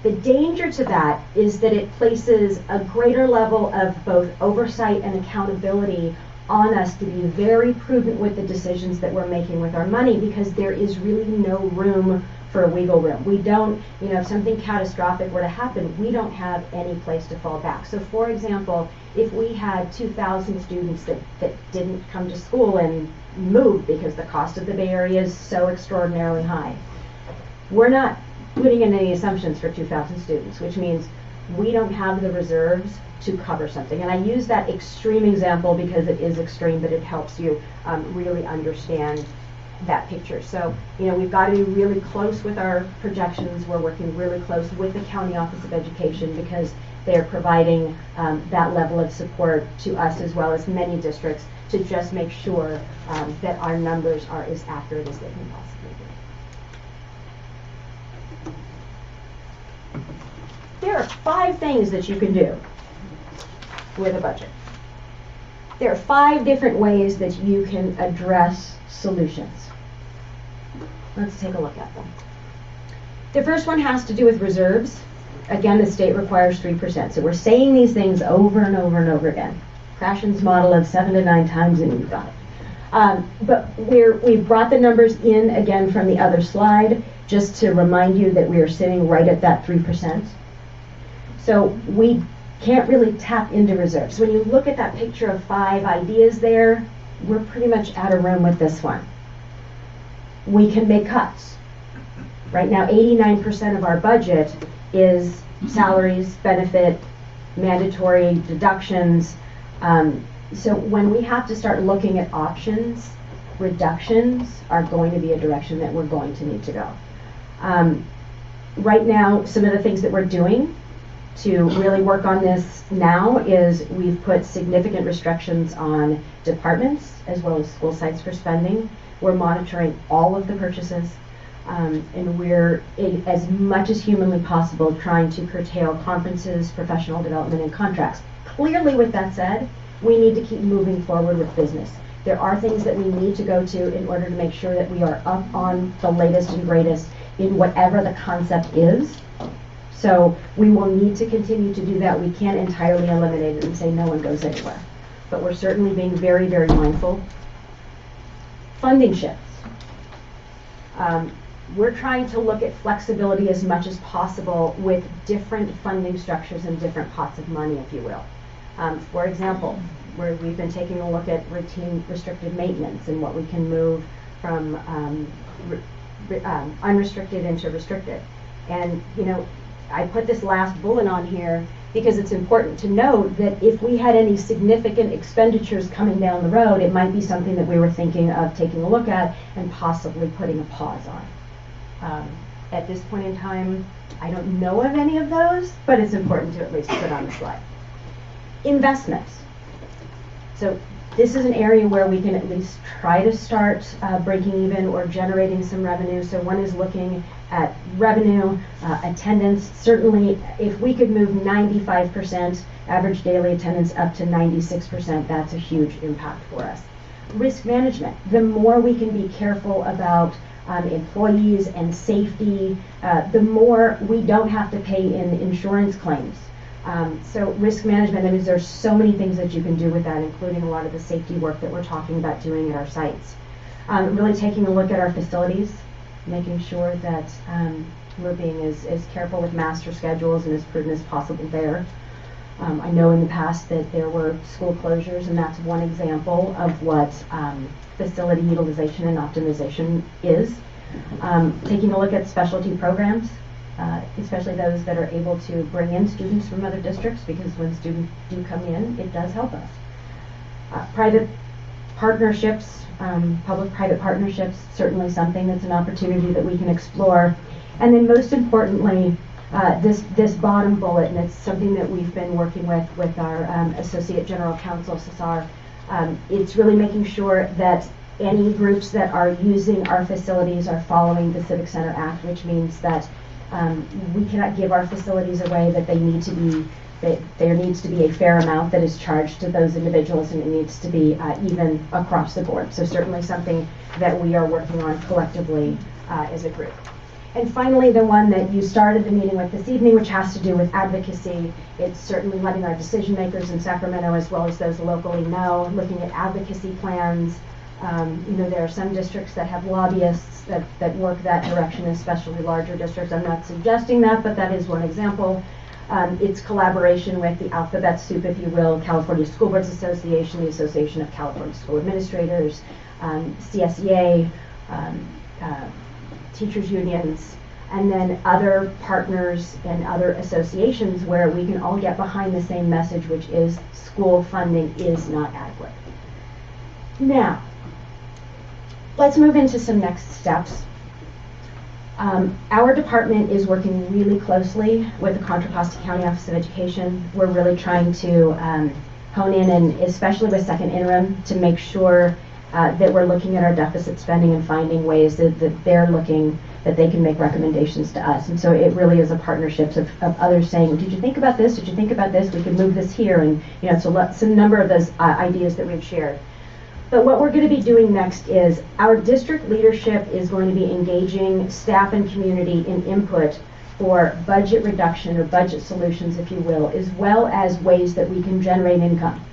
Speaker 6: The danger to that is that it places a greater level of both oversight and accountability on us to be very prudent with the decisions that we're making with our money, because there is really no room for wiggle room. We don't, if something catastrophic were to happen, we don't have any place to fall back. So for example, if we had 2,000 students that didn't come to school and moved because the cost of the Bay Area is so extraordinarily high, we're not putting in any assumptions for 2,000 students, which means we don't have the reserves to cover something. And I use that extreme example because it is extreme, but it helps you really understand that picture. So, we've got to be really close with our projections. We're working really close with the County Office of Education because they're providing that level of support to us as well as many districts to just make sure that our numbers are as accurate as they can possibly be. There are 5 things that you can do with a budget. There are 5 different ways that you can address solutions. Let's take a look at them. The first one has to do with reserves. Again, the state requires 3%. So we're saying these things over and over and over again. Krashen's model of 7 to 9 times and you've got it. But we've brought the numbers in again from the other slide just to remind you that we are sitting right at that 3%. So we can't really tap into reserves. When you look at that picture of 5 ideas there, we're pretty much out of room with this one. We can make cuts. Right now, 89% of our budget is salaries, benefit, mandatory deductions. So when we have to start looking at options, reductions are going to be a direction that we're going to need to go. Right now, some of the things that we're doing to really work on this now is we've put significant restrictions on departments as well as school sites for spending. We're monitoring all of the purchases, and we're, as much as humanly possible, trying to curtail conferences, professional development, and contracts. Clearly, with that said, we need to keep moving forward with business. There are things that we need to go to in order to make sure that we are up on the latest and greatest in whatever the concept is. So we will need to continue to do that. We can't entirely eliminate it and say no one goes anywhere. But we're certainly being very, very mindful. Funding shifts. We're trying to look at flexibility as much as possible with different funding structures and different pots of money, if you will. For example, we've been taking a look at routine restricted maintenance and what we can move from unrestricted into restricted. And, you know, I put this last bullet on here because it's important to note that if we had any significant expenditures coming down the road, it might be something that we were thinking of taking a look at and possibly putting a pause on. At this point in time, I don't know of any of those, but it's important to at least put on the slide. Investments. So this is an area where we can at least try to start breaking even or generating some revenue. So one is looking at revenue, attendance. Certainly, if we could move 95% average daily attendance up to 96%, that's a huge impact for us. Risk management. The more we can be careful about employees and safety, the more we don't have to pay in insurance claims. So risk management, I mean, there's so many things that you can do with that, including a lot of the safety work that we're talking about doing at our sites. Really taking a look at our facilities, making sure that we're being as careful with master schedules and as prudent as possible there. I know in the past that there were school closures, and that's one example of what facility utilization and optimization is. Taking a look at specialty programs, especially those that are able to bring in students from other districts, because when students do come in, it does help us. Private partnerships, public-private partnerships, certainly something that's an opportunity that we can explore. And then most importantly, this bottom bullet, and it's something that we've been working with our Associate General Counsel, Cesar, it's really making sure that any groups that are using our facilities are following the Civic Center Act, which means that we cannot give our facilities away, that there needs to be a fair amount that is charged to those individuals, and it needs to be even across the board. So certainly something that we are working on collectively as a group. And finally, the one that you started the meeting with this evening, which has to do with advocacy. It's certainly letting our decision makers in Sacramento, as well as those locally, know, looking at advocacy plans. You know, there are some districts that have lobbyists that work that direction, especially larger districts. I'm not suggesting that, but that is one example. It's collaboration with the alphabet soup, if you will, California School Boards Association, the Association of California School Administrators, CSEA, teachers unions, and then other partners and other associations where we can all get behind the same message, which is school funding is not adequate. Now, let's move into some next steps. Our department is working really closely with the Contra Costa County Office of Education. We're really trying to hone in, and especially with second interim, to make sure that we're looking at our deficit spending and finding ways that they're looking, that they can make recommendations to us. And so it really is a partnership of others saying, did you think about this? Did you think about this? We could move this here. And, you know, it's a number of those ideas that we've shared. But what we're going to be doing next is our district leadership is going to be engaging staff and community in input for budget reduction or budget solutions, if you will, as well as ways that we can generate income.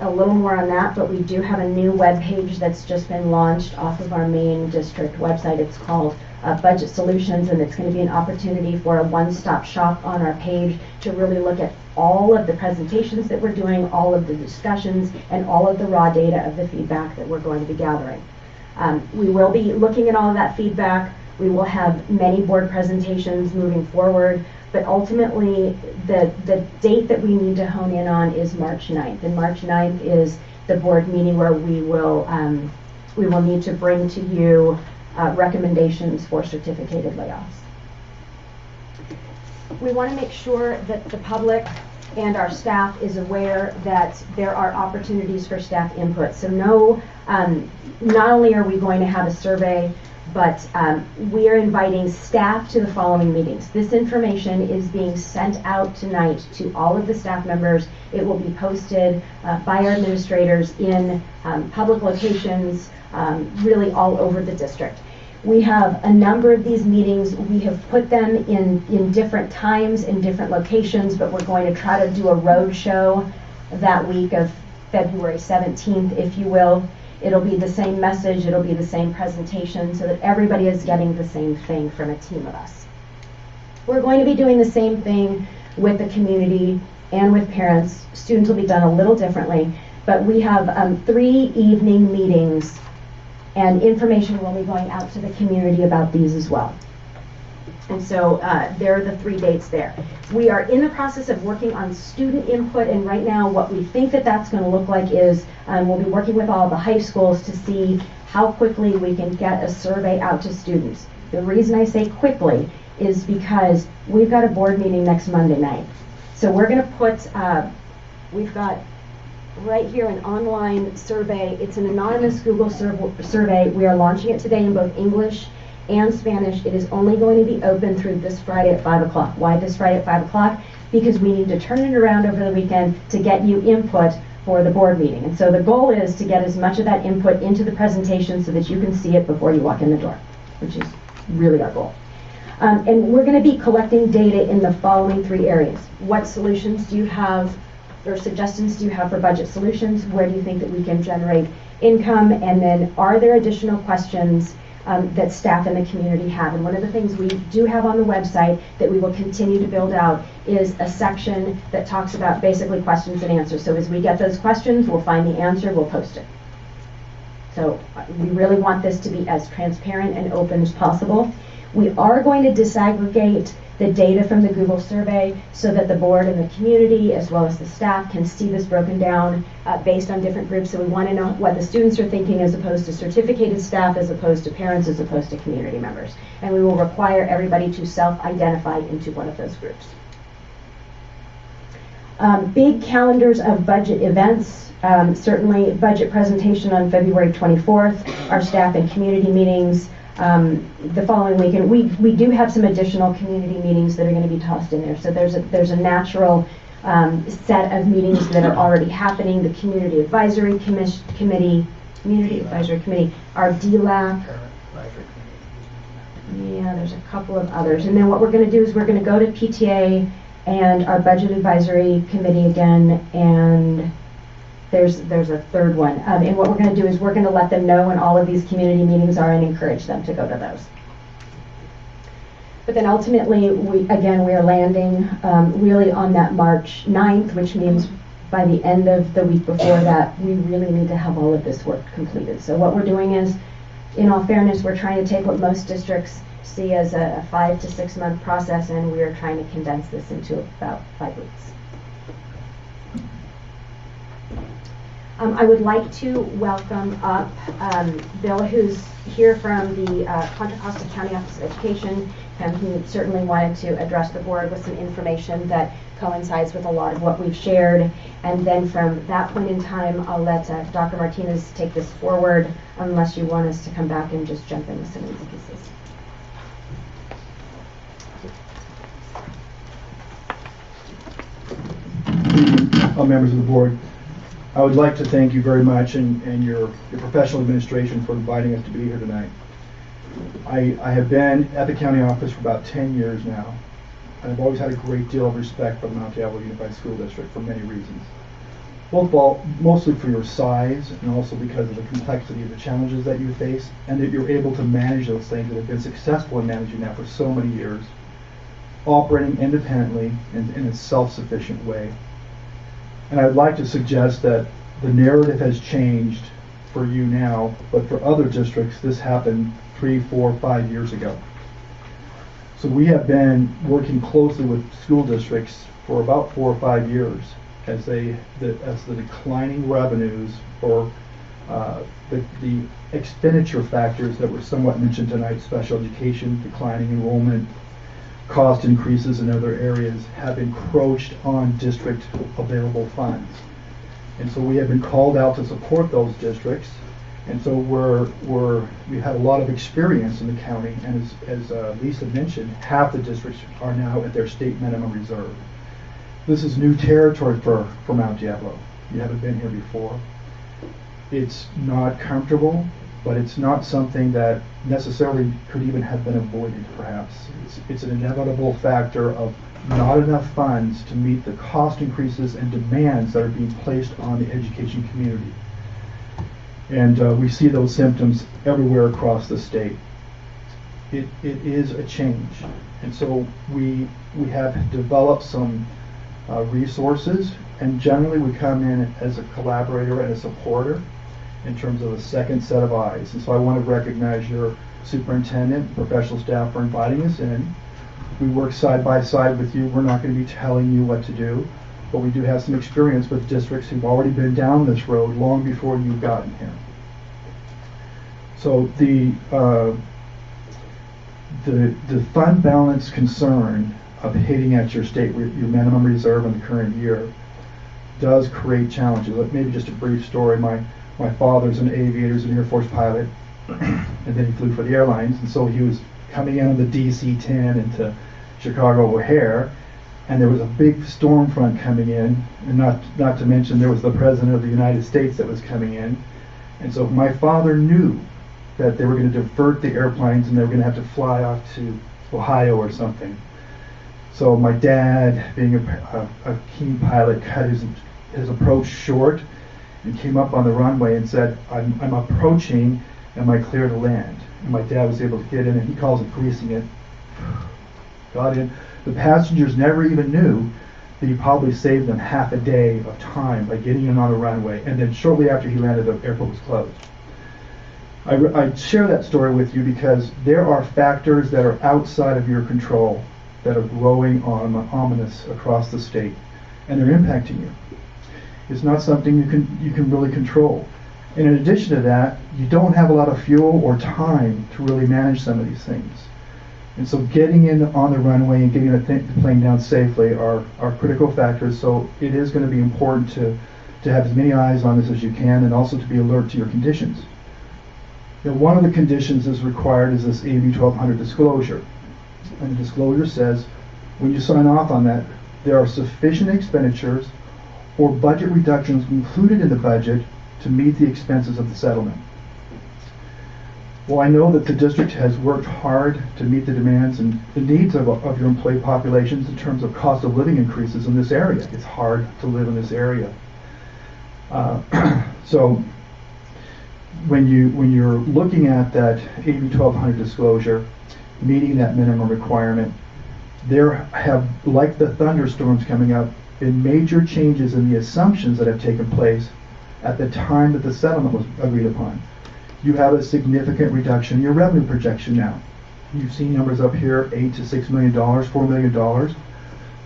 Speaker 6: A little more on that, but we do have a new web page that's just been launched off of our main district website. It's called Budget Solutions, and it's going to be an opportunity for a one-stop shop on our page to really look at all of the presentations that we're doing, all of the discussions, and all of the raw data of the feedback that we're going to be gathering. We will be looking at all of that feedback. We will have many board presentations moving forward, but ultimately the date that we need to hone in on is March 9th. And March 9th is the board meeting where we will need to bring to you recommendations for certificated layoffs. We want to make sure that the public and our staff is aware that there are opportunities for staff input. So not only are we going to have a survey, but we are inviting staff to the following meetings. This information is being sent out tonight to all of the staff members. It will be posted by our administrators in public locations, really all over the district. We have a number of these meetings. We have put them in different times, in different locations, but we're going to try to do a road show that week of February 17th, if you will. It'll be the same message, it'll be the same presentation, so that everybody is getting the same thing from a team of us. We're going to be doing the same thing with the community and with parents. Students will be done a little differently, but we have 3 evening meetings, and information will be going out to the community about these as well. And so there are the 3 dates there. We are in the process of working on student input, and right now what we think that that's going to look like is we'll be working with all the high schools to see how quickly we can get a survey out to students. The reason I say quickly is because we've got a board meeting next Monday night. So we're going to put, we've got right here an online survey. It's an anonymous Google survey. We are launching it today in both English and Spanish. It is only going to be open through this Friday at 5 o'clock. Why this Friday at 5 o'clock? Because we need to turn it around over the weekend to get you input for the board meeting. And so the goal is to get as much of that input into the presentation so that you can see it before you walk in the door, which is really our goal. And we're going to be collecting data in the following 3 areas. What solutions do you have, or suggestions do you have for budget solutions? Where do you think that we can generate income? And then are there additional questions that staff in the community have? And one of the things we do have on the website that we will continue to build out is a section that talks about basically questions and answers. So as we get those questions, we'll find the answer, we'll post it. So we really want this to be as transparent and open as possible. We are going to disaggregate the data from the Google survey so that the board and the community, as well as the staff, can see this broken down based on different groups. So we want to know what the students are thinking as opposed to certificated staff, as opposed to parents, as opposed to community members. And we will require everybody to self-identify into one of those groups. Big calendars of budget events. Certainly budget presentation on February 24th, our staff and community meetings the following week, and we do have some additional community meetings that are going to be tossed in there. So there's a natural set of meetings that are already happening. The Community Advisory Committee, our DLAC. Yeah, there's a couple of others. And then what we're going to do is we're going to go to PTA and our Budget Advisory Committee again, and there's a third one. And what we're going to do is we're going to let them know when all of these community meetings are and encourage them to go to those. But then ultimately, we are landing really on that March 9th, which means by the end of the week before that, we really need to have all of this work completed. So what we're doing is, in all fairness, we're trying to take what most districts see as a 5 to 6 month process, and we are trying to condense this into about 5 weeks. I would like to welcome up Bill, who's here from the Contra Costa County Office of Education, and who certainly wanted to address the board with some information that coincides with a lot of what we've shared. And then from that point in time, I'll let Dr. Martinez take this forward, unless you want us to come back and just jump in with some of these pieces.
Speaker 2: Members of the board, I would like to thank you very much and your professional administration for inviting us to be here tonight. I have been at the county office for about 10 years now, and I've always had a great deal of respect for the Mount Diablo Unified School District for many reasons. Mostly for your size, and also because of the complexity of the challenges that you face, and that you're able to manage those things and have been successful in managing that for so many years, operating independently in a self-sufficient way. And I'd like to suggest that the narrative has changed for you now, but for other districts, this happened 3, 4, 5 years ago. So we have been working closely with school districts for about 4 or 5 years as the declining revenues for The expenditure factors that were somewhat mentioned tonight, special education, declining enrollment, cost increases in other areas, have encroached on district available funds. And so we have been called out to support those districts. And so we have a lot of experience in the county, and as Lisa mentioned, half the districts are now at their state minimum reserve. This is new territory for Mount Diablo. You haven't been here before. It's not comfortable, but it's not something that necessarily could even have been avoided, perhaps. It's an inevitable factor of not enough funds to meet the cost increases and demands that are being placed on the education community. And we see those symptoms everywhere across the state. It is a change. And so we have developed some resources, and generally we come in as a collaborator and a supporter in terms of a second set of eyes. And so I want to recognize your superintendent, professional staff for inviting us in. We work side by side with you. We're not going to be telling you what to do, but we do have some experience with districts who've already been down this road long before you've gotten here. So the fund balance concern of hitting at your your minimum reserve in the current year does create challenges. Maybe just a brief story. My father's an aviator, he's an Air Force pilot, and then he flew for the airlines, and so he was coming in on the DC-10 into Chicago O'Hare, and there was a big storm front coming in, and not to mention there was the President of the United States that was coming in, and so my father knew that they were going to divert the airplanes and they were going to have to fly off to Ohio or something. So my dad, being a keen pilot, cut his approach short and came up on the runway and said, I'm approaching, am I clear to land? And my dad was able to get in, and he calls it greasing it. Got in. The passengers never even knew that he probably saved them half a day of time by getting in on the runway, and then shortly after he landed, the airport was closed. I share that story with you because there are factors that are outside of your control that are growing ominous across the state, and they're impacting you. It's not something you can really control. And in addition to that, you don't have a lot of fuel or time to really manage some of these things. And so getting in on the runway and getting the plane down safely are critical factors. So it is going to be important to have as many eyes on this as you can, and also to be alert to your conditions. Now, one of the conditions that's required is this AB 1200 disclosure. And the disclosure says, when you sign off on that, there are sufficient expenditures or budget reductions included in the budget to meet the expenses of the settlement. Well, I know that the district has worked hard to meet the demands and the needs of your employee populations in terms of cost of living increases in this area. It's hard to live in this area. So when you're looking at that AB 1200 disclosure, meeting that minimum requirement, there have, like the thunderstorms coming up, been major changes in the assumptions that have taken place at the time that the settlement was agreed upon. You have a significant reduction in your revenue projection now. You've seen numbers up here, $8 to $6 million, $4 million.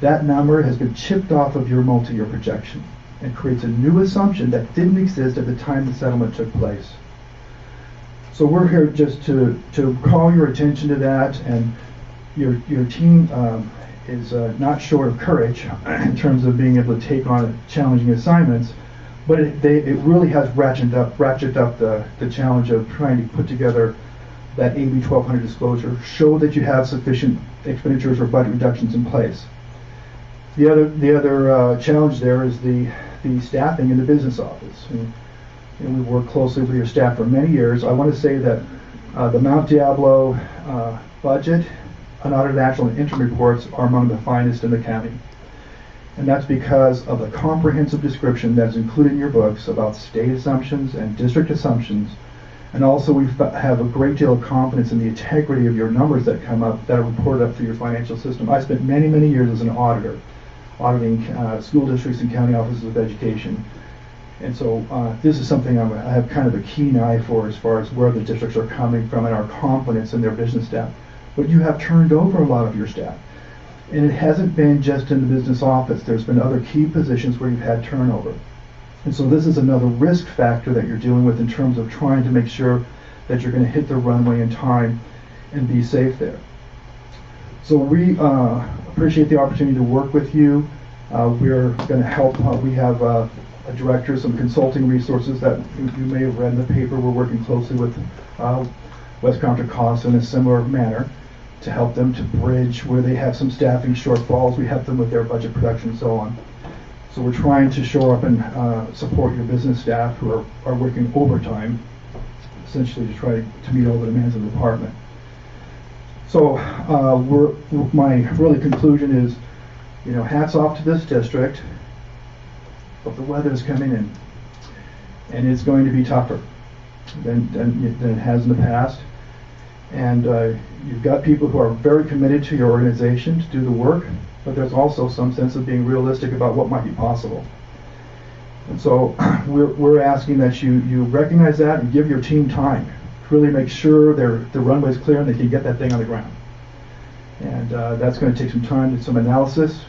Speaker 2: That number has been chipped off of your multi-year projection and creates a new assumption that didn't exist at the time the settlement took place. So we're here just to call your attention to that, and your team is not short of courage in terms of being able to take on challenging assignments, but it really has ratcheted up the challenge of trying to put together that AB 1200 disclosure, show that you have sufficient expenditures or budget reductions in place. The other challenge there is the staffing in the business office. And we've worked closely with your staff for many years. I want to say that the Mount Diablo budget, unaudited actual and interim reports are among the finest in the county. And that's because of the comprehensive description that's included in your books about state assumptions and district assumptions. And also we have a great deal of confidence in the integrity of your numbers that come up, that are reported up through your financial system. I spent many, many years as an auditor, auditing school districts and county offices of education. And so this is something I have kind of a keen eye for as far as where the districts are coming from and our confidence in their business staff. But you have turned over a lot of your staff. And it hasn't been just in the business office. There's been other key positions where you've had turnover. And so this is another risk factor that you're dealing with in terms of trying to make sure that you're going to hit the runway in time and be safe there. So we appreciate the opportunity to work with you. We're going to help. We have a director, some consulting resources that you may have read in the paper. We're working closely with West Contra Costa in a similar manner to help them to bridge where they have some staffing shortfalls. We help them with their budget production and so on. So we're trying to shore up and support your business staff who are working overtime, essentially to try to meet all the demands of the department. So my really conclusion is, hats off to this district, but the weather is coming in, and it's going to be tougher than it has in the past. And you've got people who are very committed to your organization to do the work, but there's also some sense of being realistic about what might be possible. And so we're asking that you recognize that and give your team time to really make sure the runway's clear and they can get that thing on the ground. And that's going to take some time, some analysis,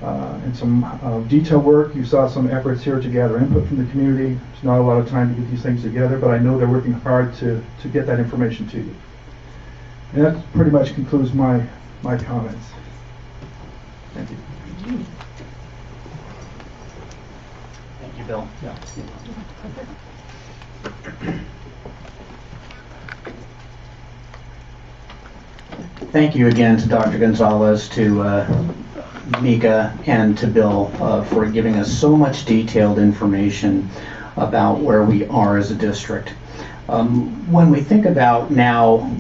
Speaker 2: and some detail work. You saw some efforts here to gather input from the community. There's not a lot of time to get these things together, but I know they're working hard to get that information to you. And that pretty much concludes my comments. Thank you.
Speaker 9: Thank you, Bill.
Speaker 2: Yeah.
Speaker 9: Thank you again to Dr. Gonzalez, to Mika, and to Bill for giving us so much detailed information about where we are as a district. When we think about now,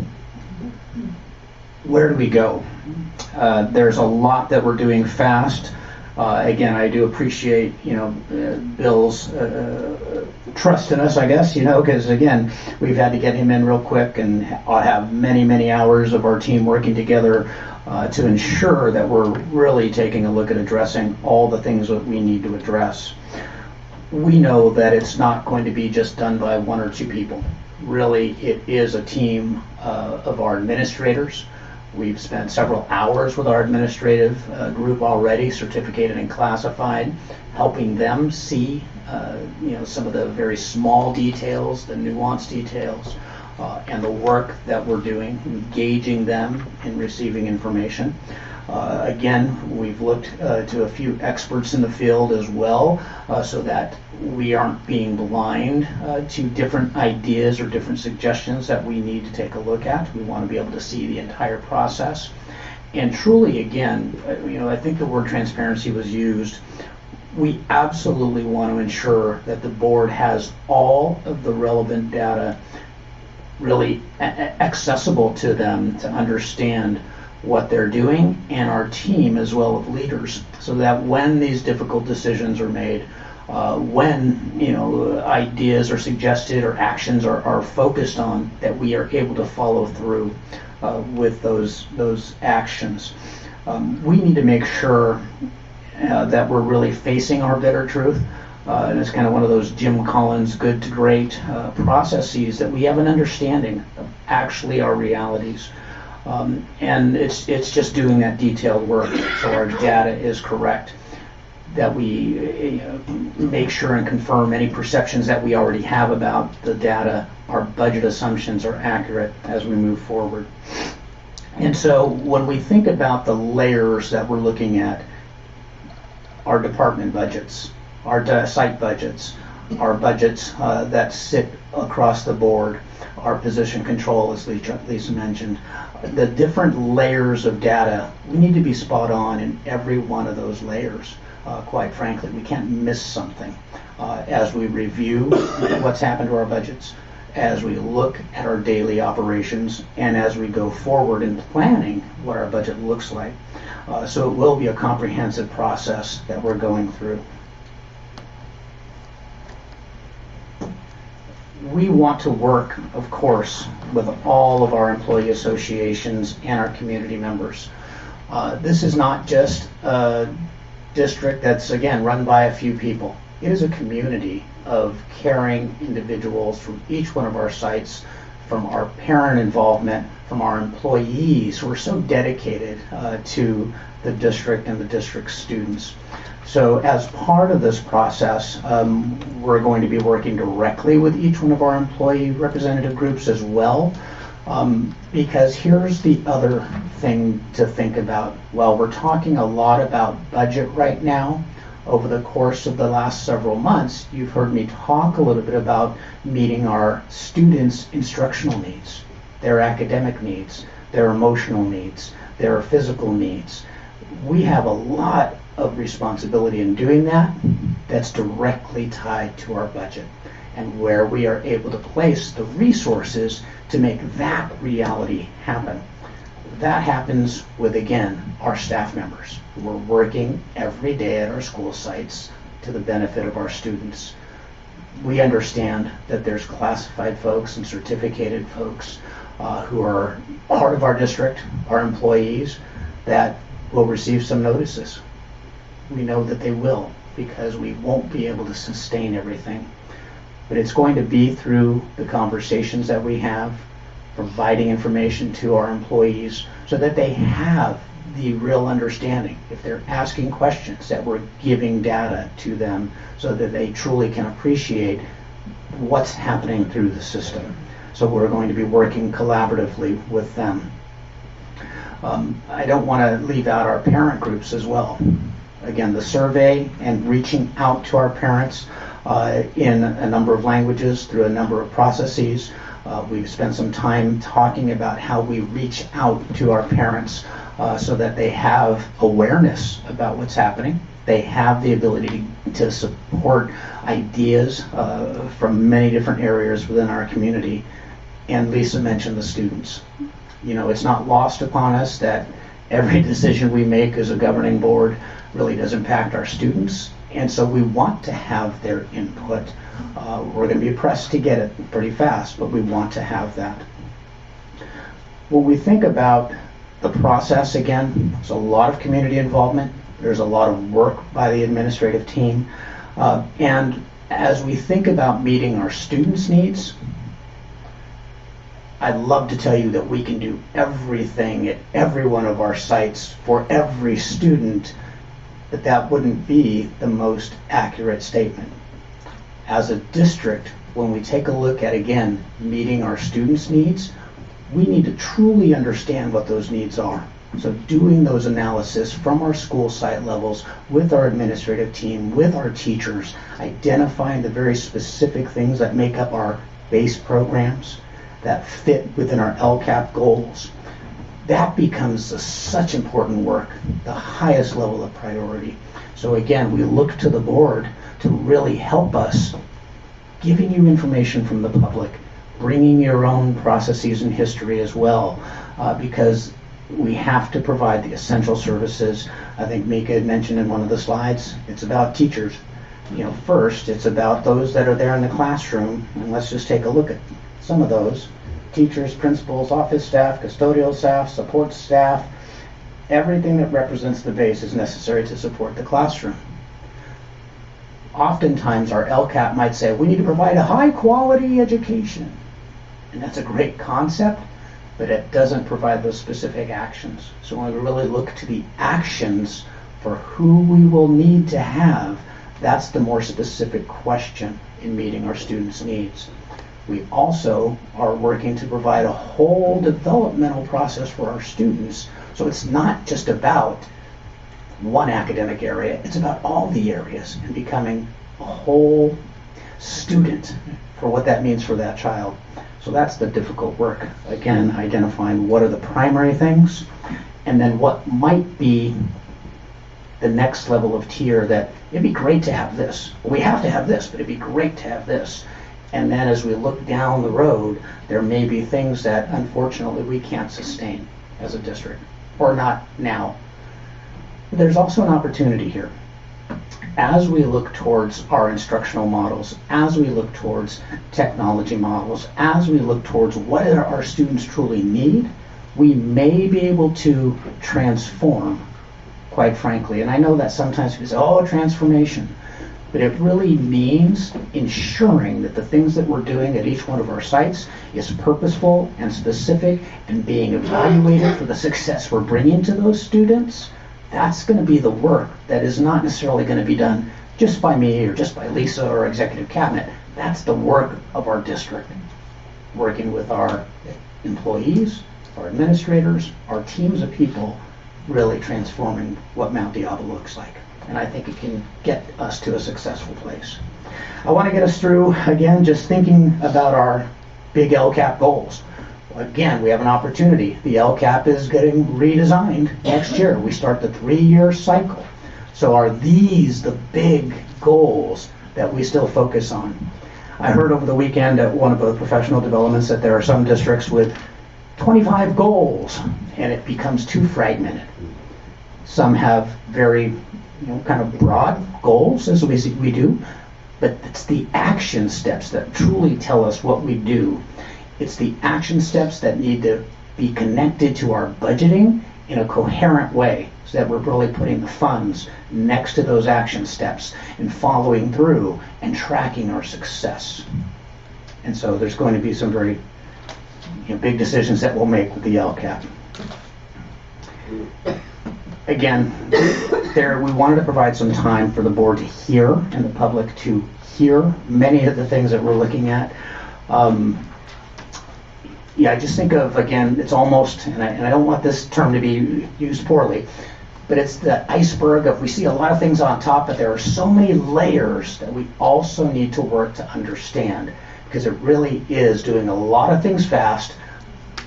Speaker 9: where do we go? There's a lot that we're doing fast. Again, I do appreciate, Bill's trust in us, I guess, because again, we've had to get him in real quick, and I'll have many, many hours of our team working together to ensure that we're really taking a look at addressing all the things that we need to address. We know that it's not going to be just done by one or two people. Really, it is a team of our administrators. We've spent several hours with our administrative group already, certificated and classified, helping them see, some of the very small details, the nuanced details, and the work that we're doing, engaging them in receiving information. Again, we've looked to a few experts in the field as well, so that we aren't being blind to different ideas or different suggestions that we need to take a look at. We want to be able to see the entire process. And truly, again, I think the word transparency was used. We absolutely want to ensure that the board has all of the relevant data really accessible to them to understand what they're doing, and our team as well as leaders, so that when these difficult decisions are made, when ideas are suggested or actions are focused on, that we are able to follow through with those actions. We need to make sure that we're really facing our bitter truth. And it's kind of one of those Jim Collins good to great processes, that we have an understanding of actually our realities. And it's just doing that detailed work so our data is correct, that we make sure and confirm any perceptions that we already have about the data, our budget assumptions are accurate as we move forward. And so when we think about the layers that we're looking at, our department budgets, our site budgets, our budgets that sit across the board, our position control, as Lisa mentioned, the different layers of data, we need to be spot on in every one of those layers. Quite frankly, we can't miss something as we review what's happened to our budgets, as we look at our daily operations, and as we go forward in planning what our budget looks like. So it will be a comprehensive process that we're going through. We want to work, of course, with all of our employee associations and our community members. This is not just a district that's, again, run by a few people. It is a community of caring individuals from each one of our sites, from our parent involvement, from our employees who are so dedicated to the district and the district students. So as part of this process, we're going to be working directly with each one of our employee representative groups as well. Because here's the other thing to think about. Well, we're talking a lot about budget right now. Over the course of the last several months, you've heard me talk a little bit about meeting our students' instructional needs, their academic needs, their emotional needs, their physical needs. We have a lot of responsibility in doing that that's directly tied to our budget, and where we are able to place the resources to make that reality happen. That happens with, again, our staff members who are working every day at our school sites to the benefit of our students. We understand that there's classified folks and certificated folks who are part of our district, our employees, that will receive some notices. We know that they will, because we won't be able to sustain everything. But it's going to be through the conversations that we have, providing information to our employees so that they have the real understanding. If they're asking questions, that we're giving data to them so that they truly can appreciate what's happening through the system. So we're going to be working collaboratively with them. I don't want to leave out our parent groups as well. Again, the survey and reaching out to our parents in a number of languages through a number of processes. We've spent some time talking about how we reach out to our parents so that they have awareness about what's happening. They have the ability to support ideas from many different areas within our community. And Lisa mentioned the students. You know, it's not lost upon us that every decision we make as a governing board really does impact our students. And so we want to have their input. We're going to be pressed to get it pretty fast, but we want to have that. When we think about the process, again, there's a lot of community involvement. There's a lot of work by the administrative team. And as we think about meeting our students' needs, I'd love to tell you that we can do everything at every one of our sites for every student, but that wouldn't be the most accurate statement. As a district, when we take a look at, again, meeting our students' needs, we need to truly understand what those needs are. So doing those analysis from our school site levels with our administrative team, with our teachers, identifying the very specific things that make up our base programs that fit within our LCAP goals. That becomes such important work, the highest level of priority. So again, we look to the board to really help us, giving you information from the public, bringing your own processes and history as well, because we have to provide the essential services. I think Mika had mentioned in one of the slides, it's about teachers. You know, first, it's about those that are there in the classroom, and let's just take a look at some of those. Teachers, principals, office staff, custodial staff, support staff, everything that represents the base is necessary to support the classroom. Oftentimes our LCAP might say, we need to provide a high quality education. And that's a great concept, but it doesn't provide those specific actions. So when we really look to the actions for who we will need to have, that's the more specific question in meeting our students' needs. We also are working to provide a whole developmental process for our students. So it's not just about one academic area, it's about all the areas and becoming a whole student for what that means for that child. So that's the difficult work. Again, identifying what are the primary things, and then what might be the next level of tier that it'd be great to have this. We have to have this, but it'd be great to have this. And then as we look down the road, there may be things that unfortunately we can't sustain as a district, or not now. There's also an opportunity here. As we look towards our instructional models, as we look towards technology models, as we look towards what our students truly need, we may be able to transform, quite frankly. And I know that sometimes we say, oh, transformation. but it really means ensuring that the things that we're doing at each one of our sites is purposeful and specific and being evaluated for the success we're bringing to those students. That's going to be the work that is not necessarily going to be done just by me or just by Lisa or executive cabinet. That's the work of our district, working with our employees, our administrators, our teams of people, really transforming what Mount Diablo looks like. And I think it can get us to a successful place. I want to get us through, again, just thinking about our big LCAP goals. Again, we have an opportunity. The LCAP is getting redesigned next year. We start the 3-year cycle. So are these the big goals that we still focus on? I heard over the weekend at one of the professional developments that there are some districts with 25 goals, and it becomes too fragmented. Some have very, kind of broad goals, as we do, but it's the action steps that truly tell us what we do. It's the action steps that need to be connected to our budgeting in a coherent way, so that we're really putting the funds next to those action steps and following through and tracking our success. And so there's going to be some very big decisions that we'll make with the LCAP. Again, we wanted to provide some time for the board to hear and the public to hear many of the things that we're looking at. I just think of, again, it's almost, and I don't want this term to be used poorly, but it's the iceberg of, we see a lot of things on top, but there are so many layers that we also need to work to understand, because it really is doing a lot of things fast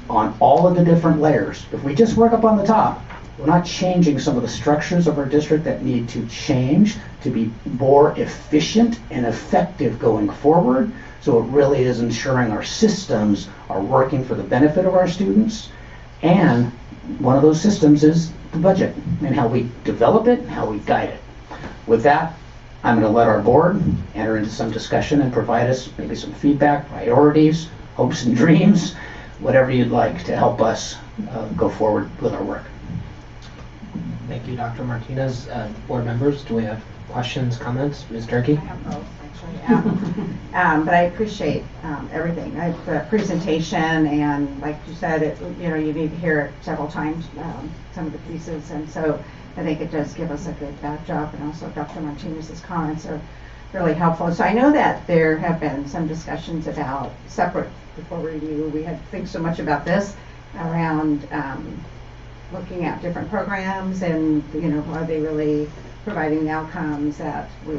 Speaker 9: on all of the different layers. If we just work up on the top, we're not changing some of the structures of our district that need to change to be more efficient and effective going forward. So it really is ensuring our systems are working for the benefit of our students. And one of those systems is the budget and how we develop it and how we guide it. With that, I'm going to let our board enter into some discussion and provide us maybe some feedback, priorities, hopes and dreams, whatever you'd like to help us go forward with our work.
Speaker 1: Thank you, Dr. Martinez. Board members, do we have questions, comments? Ms. Durkee?
Speaker 10: I have both, actually. But I appreciate everything. The presentation, and like you said, you need to hear it several times, some of the pieces, and so I think it does give us a good backdrop, and also Dr. Martinez's comments are really helpful. So I know that there have been some discussions about separate, before we had think so much about this, around looking at different programs and, are they really providing the outcomes that we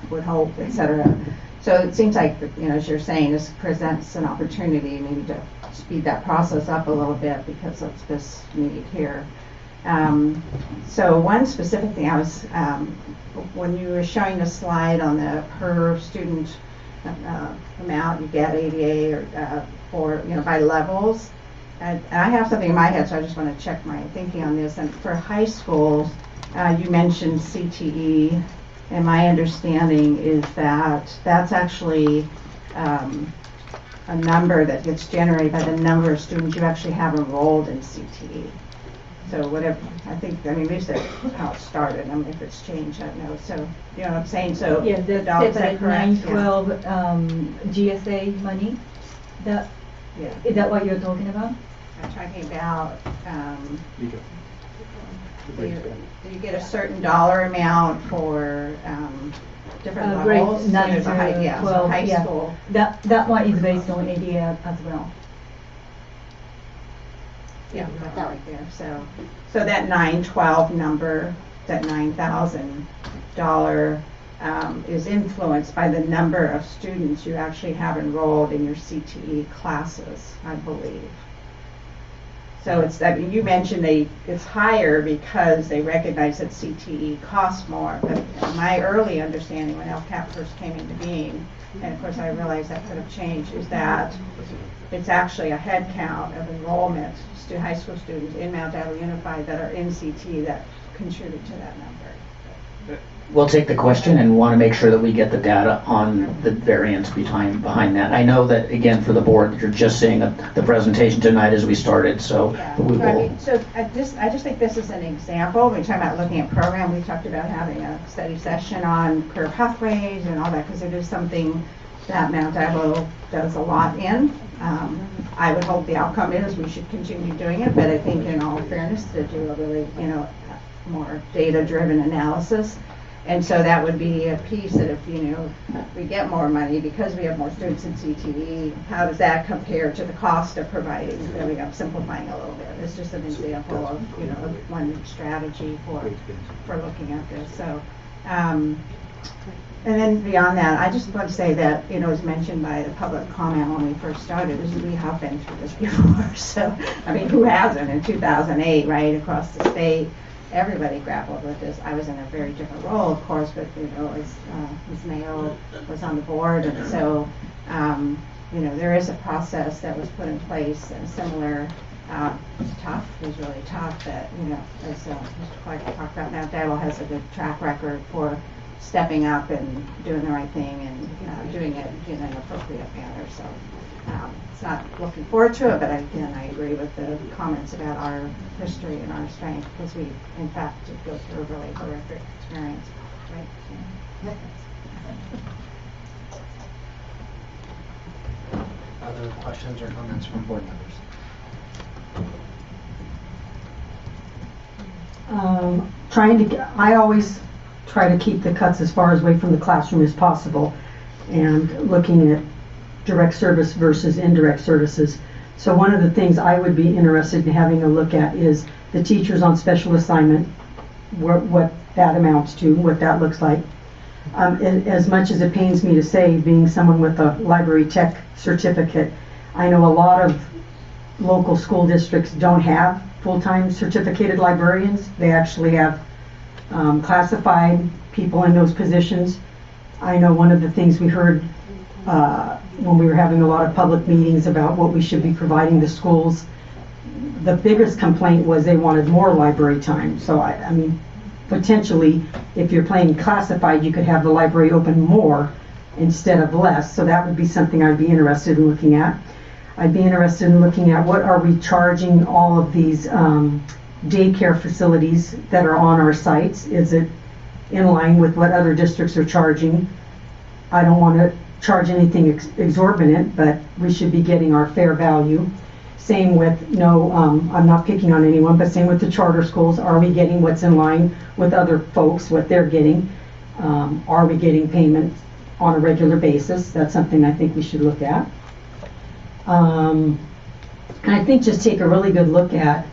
Speaker 10: would hope, et cetera. So it seems like, as you're saying, this presents an opportunity maybe to speed that process up a little bit because of this need here. So one specific thing I was, when you were showing the slide on the per student amount you get ADA or for, by levels, and I have something in my head, so I just want to check my thinking on this. And for high schools, you mentioned CTE, and my understanding is that that's actually a number that gets generated by the number of students you actually have enrolled in CTE. So whatever, at least that's how it started. If it's changed, I don't know. So, you know what I'm saying? So,
Speaker 11: yeah, the
Speaker 10: is that correct?
Speaker 11: 912 GSA money. Is that what you're talking about?
Speaker 10: I'm talking about, do you get a certain dollar amount for different levels?
Speaker 11: Grades 9
Speaker 10: so
Speaker 11: to 12,
Speaker 10: high
Speaker 11: yeah.
Speaker 10: school.
Speaker 11: That one is based on ADA as well.
Speaker 10: Yeah, that right there. So that 912 number, that $9,000 is influenced by the number of students you actually have enrolled in your CTE classes, I believe. So it's, you mentioned it's higher because they recognize that CTE costs more. But my early understanding when LCAP first came into being, and of course I realize that could have changed, is that it's actually a head count of enrollment to high school students in Mount Diablo Unified that are in CTE that contribute to that number.
Speaker 9: we'll take the question and want to make sure that we get the data on the variance behind that. I know that, again, for the board, you're just seeing the presentation tonight as we started, so
Speaker 10: Yeah.
Speaker 9: we
Speaker 10: So, I
Speaker 9: will.
Speaker 10: mean, so I just think this is an example. We're talking about looking at program. We talked about having a study session on career pathways and all that, because it is something that Mount Diablo does a lot in. I would hope the outcome is we should continue doing it, but I think in all fairness to do a really, more data-driven analysis. And so that would be a piece that if, we get more money because we have more students in CTE, how does that compare to the cost of providing? There we go, simplifying a little bit. It's just an example of, of one strategy for looking at this. So, and then beyond that, I just want to say that, as mentioned by the public comment when we first started, is we have been through this before. So, I mean, who hasn't? In 2008, right, across the state, everybody grappled with this. I was in a very different role, of course, but, as Ms. Mayo was on the board. And so, there is a process that was put in place and similar. It was tough. It was really tough that, as Mr. Clark talked about, Mount Diablo has a good track record for stepping up and doing the right thing and doing it in an appropriate manner. So it's not looking forward to it, but again, I agree with the comments about our history and our strength, because we, in fact, did go through a really horrific experience. Right?
Speaker 1: Other questions or comments from board members?
Speaker 3: I always try to keep the cuts as far away from the classroom as possible, and looking at direct service versus indirect services. So one of the things I would be interested in having a look at is the teachers on special assignment, what that amounts to, what that looks like. As much as it pains me to say, being someone with a library tech certificate, I know a lot of local school districts don't have full-time certificated librarians. They actually have classified people in those positions. I know one of the things we heard when we were having a lot of public meetings about what we should be providing the schools, the biggest complaint was they wanted more library time. So I mean, potentially, if you're playing classified, you could have the library open more instead of less. So that would be something I'd be interested in looking at. I'd be interested in looking at what are we charging all of these daycare facilities that are on our sites. Is it in line with what other districts are charging? I don't want to charge anything exorbitant, but we should be getting our fair value. Same with, I'm not picking on anyone, but same with the charter schools. Are we getting what's in line with other folks, what they're getting? Are we getting payment on a regular basis? That's something I think we should look at. And I think just take a really good look at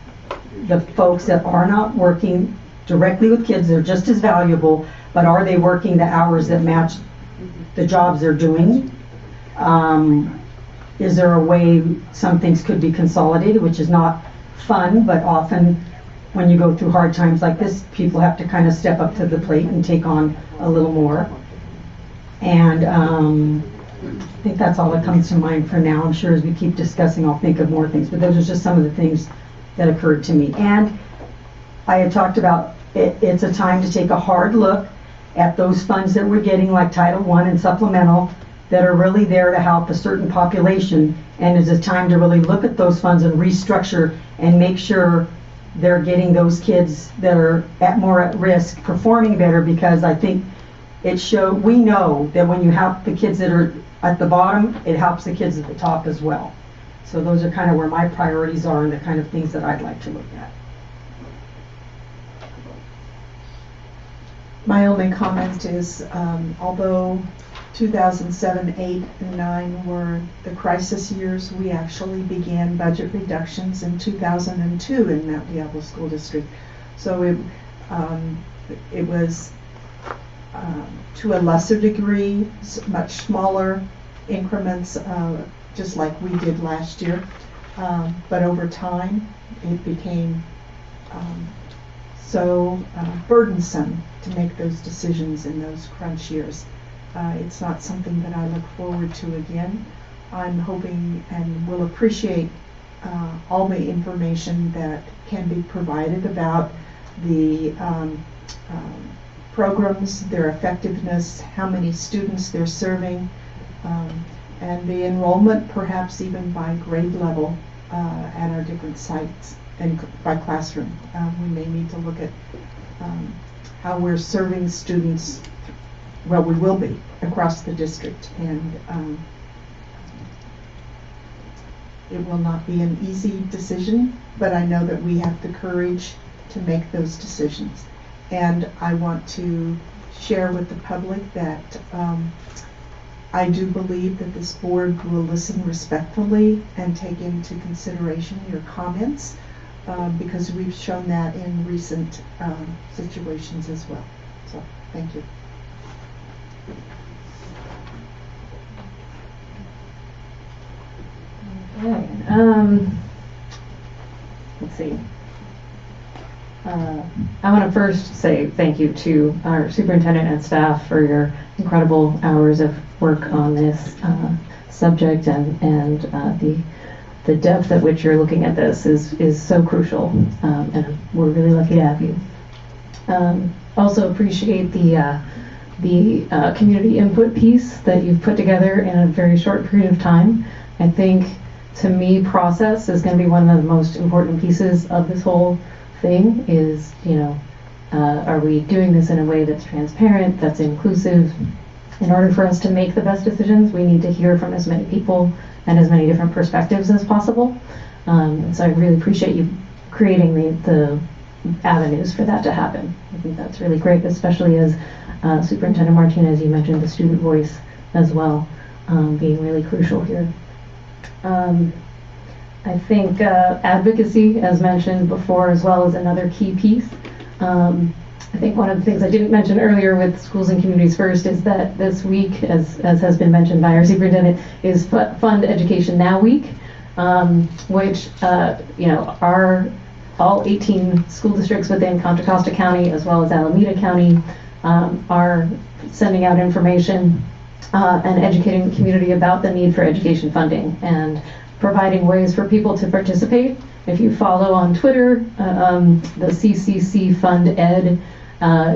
Speaker 3: the folks that are not working directly with kids. They're just as valuable, but are they working the hours that match the jobs they're doing? Is there a way some things could be consolidated, which is not fun, but often when you go through hard times like this, people have to kind of step up to the plate and take on a little more. And I think that's all that comes to mind for now. I'm sure as we keep discussing, I'll think of more things, but those are just some of the things that occurred to me. And I had talked about it's a time to take a hard look at those funds that we're getting, like Title I and supplemental, that are really there to help a certain population, and it's a time to really look at those funds and restructure and make sure they're getting those kids that are more at risk performing better, because I think we know that when you help the kids that are at the bottom, it helps the kids at the top as well. So those are kind of where my priorities are and the kind of things that I'd like to look at.
Speaker 12: My only comment is, although 2007, 8, and 9 were the crisis years, we actually began budget reductions in 2002 in Mount Diablo School District. So it was to a lesser degree, much smaller increments, just like we did last year. But over time, it became so burdensome to make those decisions in those crunch years. It's not something that I look forward to again. I'm hoping and will appreciate all the information that can be provided about the programs, their effectiveness, how many students they're serving, and the enrollment perhaps even by grade level at our different sites and by classroom. We may need to look at how we're serving students, well, we will be across the district, and it will not be an easy decision, but I know that we have the courage to make those decisions. And I want to share with the public that I do believe that this board will listen respectfully and take into consideration your comments, because we've shown that in recent situations as well. So, thank you.
Speaker 5: Okay. Let's see. I want to first say thank you to our superintendent and staff for your incredible hours of work on this subject, and the depth at which you're looking at this is so crucial, and we're really lucky to have you. Also appreciate the community input piece that you've put together in a very short period of time. I think, to me, process is going to be one of the most important pieces of this whole thing. Is, are we doing this in a way that's transparent, that's inclusive? In order for us to make the best decisions, we need to hear from as many people and as many different perspectives as possible. And so I really appreciate you creating the avenues for that to happen. I think that's really great, especially as Superintendent Martinez, you mentioned the student voice as well, being really crucial here. I think advocacy, as mentioned before, as well, is another key piece. I think one of the things I didn't mention earlier with Schools and Communities First is that this week, as has been mentioned by our superintendent, is Fund Education Now Week, which our all 18 school districts within Contra Costa County, as well as Alameda County, are sending out information and educating the community about the need for education funding and providing ways for people to participate. If you follow on Twitter, the CCC Fund Ed,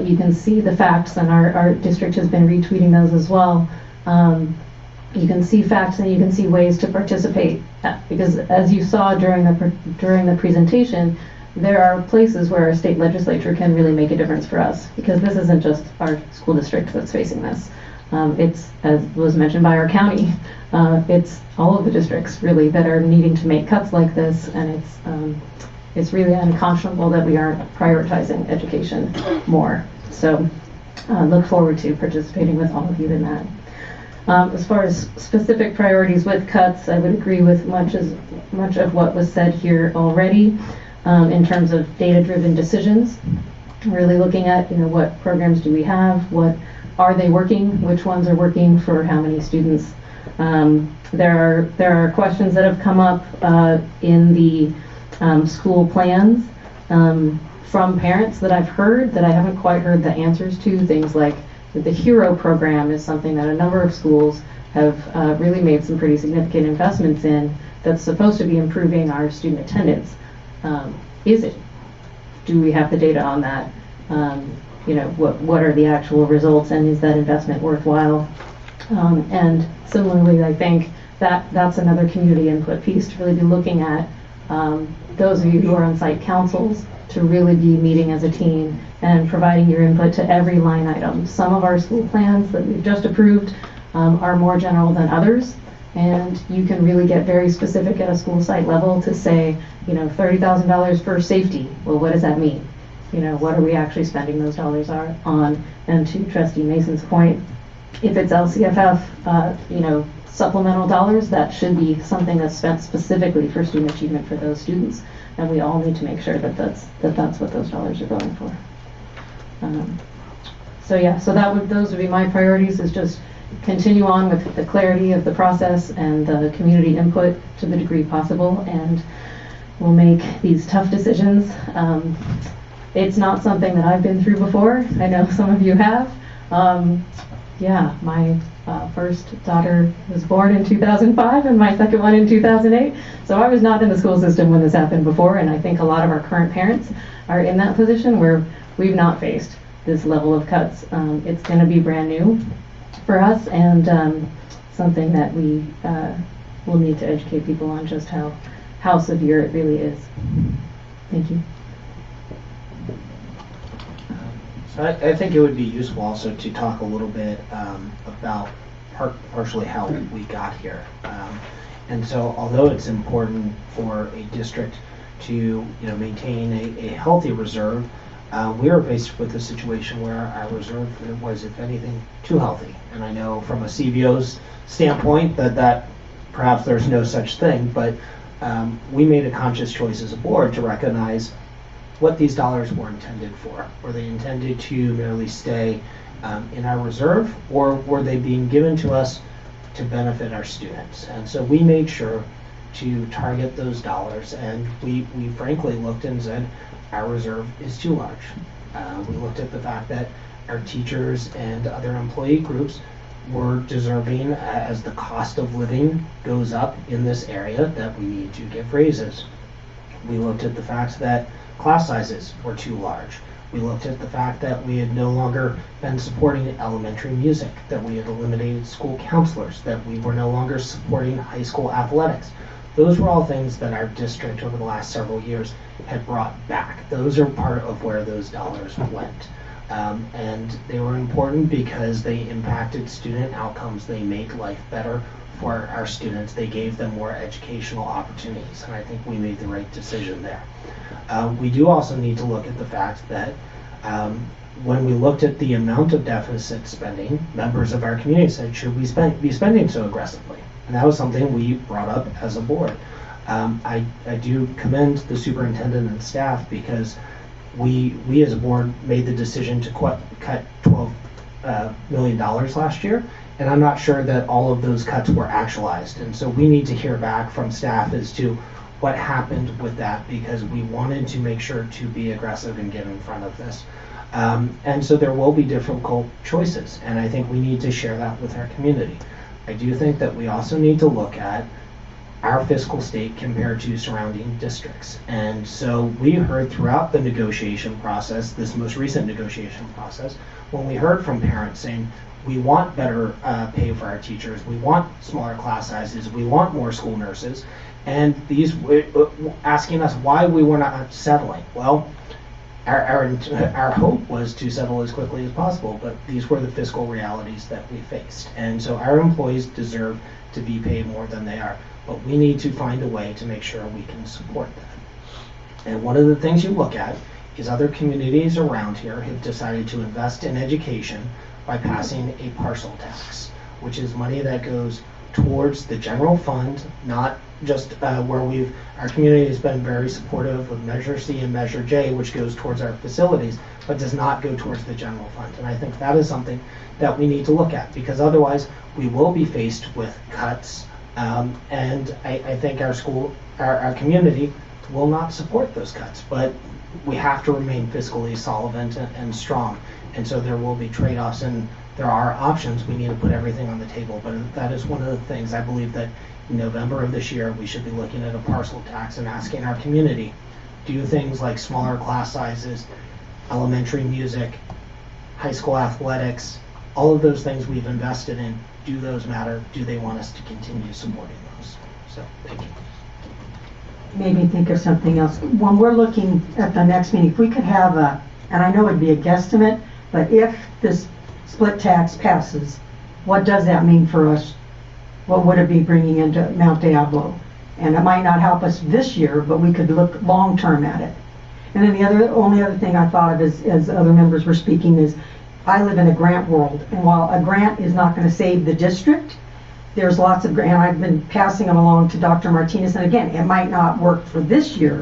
Speaker 5: you can see the facts, and our district has been retweeting those as well. You can see facts and you can see ways to participate, because as you saw during the presentation, there are places where our state legislature can really make a difference for us, because this isn't just our school district that's facing this. It's, as was mentioned by our county, it's all of the districts really that are needing to make cuts like this, and it's really unconscionable that we aren't prioritizing education more. So look forward to participating with all of you in that. As far as specific priorities with cuts, I would agree with much of what was said here already in terms of data-driven decisions. Really looking at what programs do we have, what are they working, which ones are working for how many students. There are questions that have come up in the school plans from parents that I've heard that I haven't quite heard the answers to. Things like the HERO program is something that a number of schools have really made some pretty significant investments in, that's supposed to be improving our student attendance. Is it? Do we have the data on that? What are the actual results, and is that investment worthwhile? And similarly, I think that's another community input piece to really be looking at. Those of you who are on site councils, to really be meeting as a team and providing your input to every line item. Some of our school plans that we've just approved are more general than others, and you can really get very specific at a school site level to say, $30,000 for safety. Well, what does that mean? What are we actually spending those dollars on? And to Trustee Mason's point, if it's LCFF, supplemental dollars, that should be something that's spent specifically for student achievement for those students. And we all need to make sure that that's what those dollars are going for. Those would be my priorities, is just continue on with the clarity of the process and the community input to the degree possible, and we'll make these tough decisions. It's not something that I've been through before. I know some of you have. My first daughter was born in 2005 and my second one in 2008. So I was not in the school system when this happened before, and I think a lot of our current parents are in that position where we've not faced this level of cuts. It's going to be brand new for us, and something that we will need to educate people on just how severe it really is. Thank you.
Speaker 1: So I think it would be useful also to talk a little bit about partially how we got here. And so although it's important for a district to maintain a healthy reserve, we were faced with a situation where our reserve was, if anything, too healthy. And I know from a CBO's standpoint that perhaps there's no such thing, but we made a conscious choice as a board to recognize what these dollars were intended for. Were they intended to merely stay in our reserve, or were they being given to us to benefit our students? And so we made sure to target those dollars, and we frankly looked and said our reserve is too large. We looked at the fact that our teachers and other employee groups were deserving, as the cost of living goes up in this area, that we need to give raises. We looked at the fact that class sizes were too large. We looked at the fact that we had no longer been supporting elementary music, that we had eliminated school counselors, that we were no longer supporting high school athletics. Those were all things that our district over the last several years had brought back. Those are part of where those dollars went. And they were important because they impacted student outcomes. They made life better for our students. They gave them more educational opportunities, and I think we made the right decision there. We do also need to look at the fact that when we looked at the amount of deficit spending, members of our community said, should we be spending so aggressively? And that was something we brought up as a board. I do commend the superintendent and staff, because we as a board made the decision to cut $12 million last year, and I'm not sure that all of those cuts were actualized. And so we need to hear back from staff as to what happened with that, because we wanted to make sure to be aggressive and get in front of this. And so there will be difficult choices, and I think we need to share that with our community. I do think that we also need to look at our fiscal state compared to surrounding districts. And so we heard throughout the negotiation process, this most recent negotiation process, when we heard from parents saying, we want better pay for our teachers, we want smaller class sizes, we want more school nurses, and these asking us why we were not settling. Well, our hope was to settle as quickly as possible, but these were the fiscal realities that we faced. And so our employees deserve to be paid more than they are, but we need to find a way to make sure we can support that. And one of the things you look at is other communities around here have decided to invest in education by passing a parcel tax, which is money that goes towards the general fund, not just where our community has been very supportive of Measure C and Measure J, which goes towards our facilities, but does not go towards the general fund. And I think that is something that we need to look at, because otherwise we will be faced with cuts, and I think our community will not support those cuts, but we have to remain fiscally solvent and strong. And so there will be trade-offs, and there are options. We need to put everything on the table, but that is one of the things I believe that in November of this year, we should be looking at a parcel tax and asking our community, do things like smaller class sizes, elementary music, high school athletics, all of those things we've invested in, do those matter? Do they want us to continue supporting those? So, thank you.
Speaker 3: Made me think of something else. When we're looking at the next meeting, if we could have and I know it'd be a guesstimate, but if this split tax passes, what does that mean for us? What would it be bringing into Mount Diablo? And it might not help us this year, but we could look long-term at it. And then the only other thing I thought of as other members were speaking is, I live in a grant world, and while a grant is not going to save the district, there's lots of grants. I've been passing them along to Dr. Martinez, and again, it might not work for this year,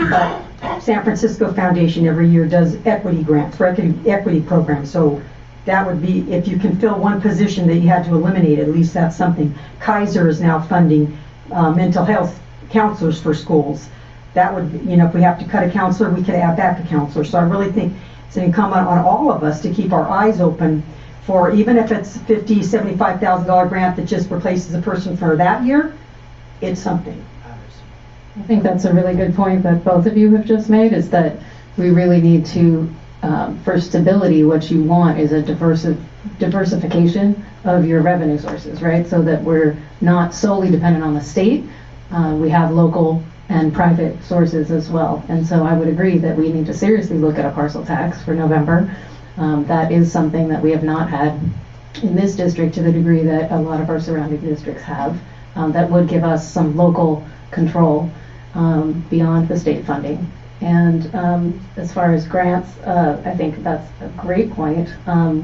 Speaker 3: but San Francisco Foundation every year does equity grants for equity programs. So that would be, if you can fill one position that you had to eliminate, at least that's something. Kaiser is now funding mental health counselors for schools. That would, if we have to cut a counselor, we could add back a counselor. So I really think it's incumbent on all of us to keep our eyes open for, even if it's $50,000, $75,000 grant that just replaces a person for that year, it's something.
Speaker 5: I think that's a really good point that both of you have just made, is that we really need to for stability, what you want is a diversification of your revenue sources, right? So that we're not solely dependent on the state. We have local and private sources as well. And so I would agree that we need to seriously look at a parcel tax for November. That is something that we have not had in this district to the degree that a lot of our surrounding districts have. That would give us some local control beyond the state funding. And as far as grants, I think that's a great point.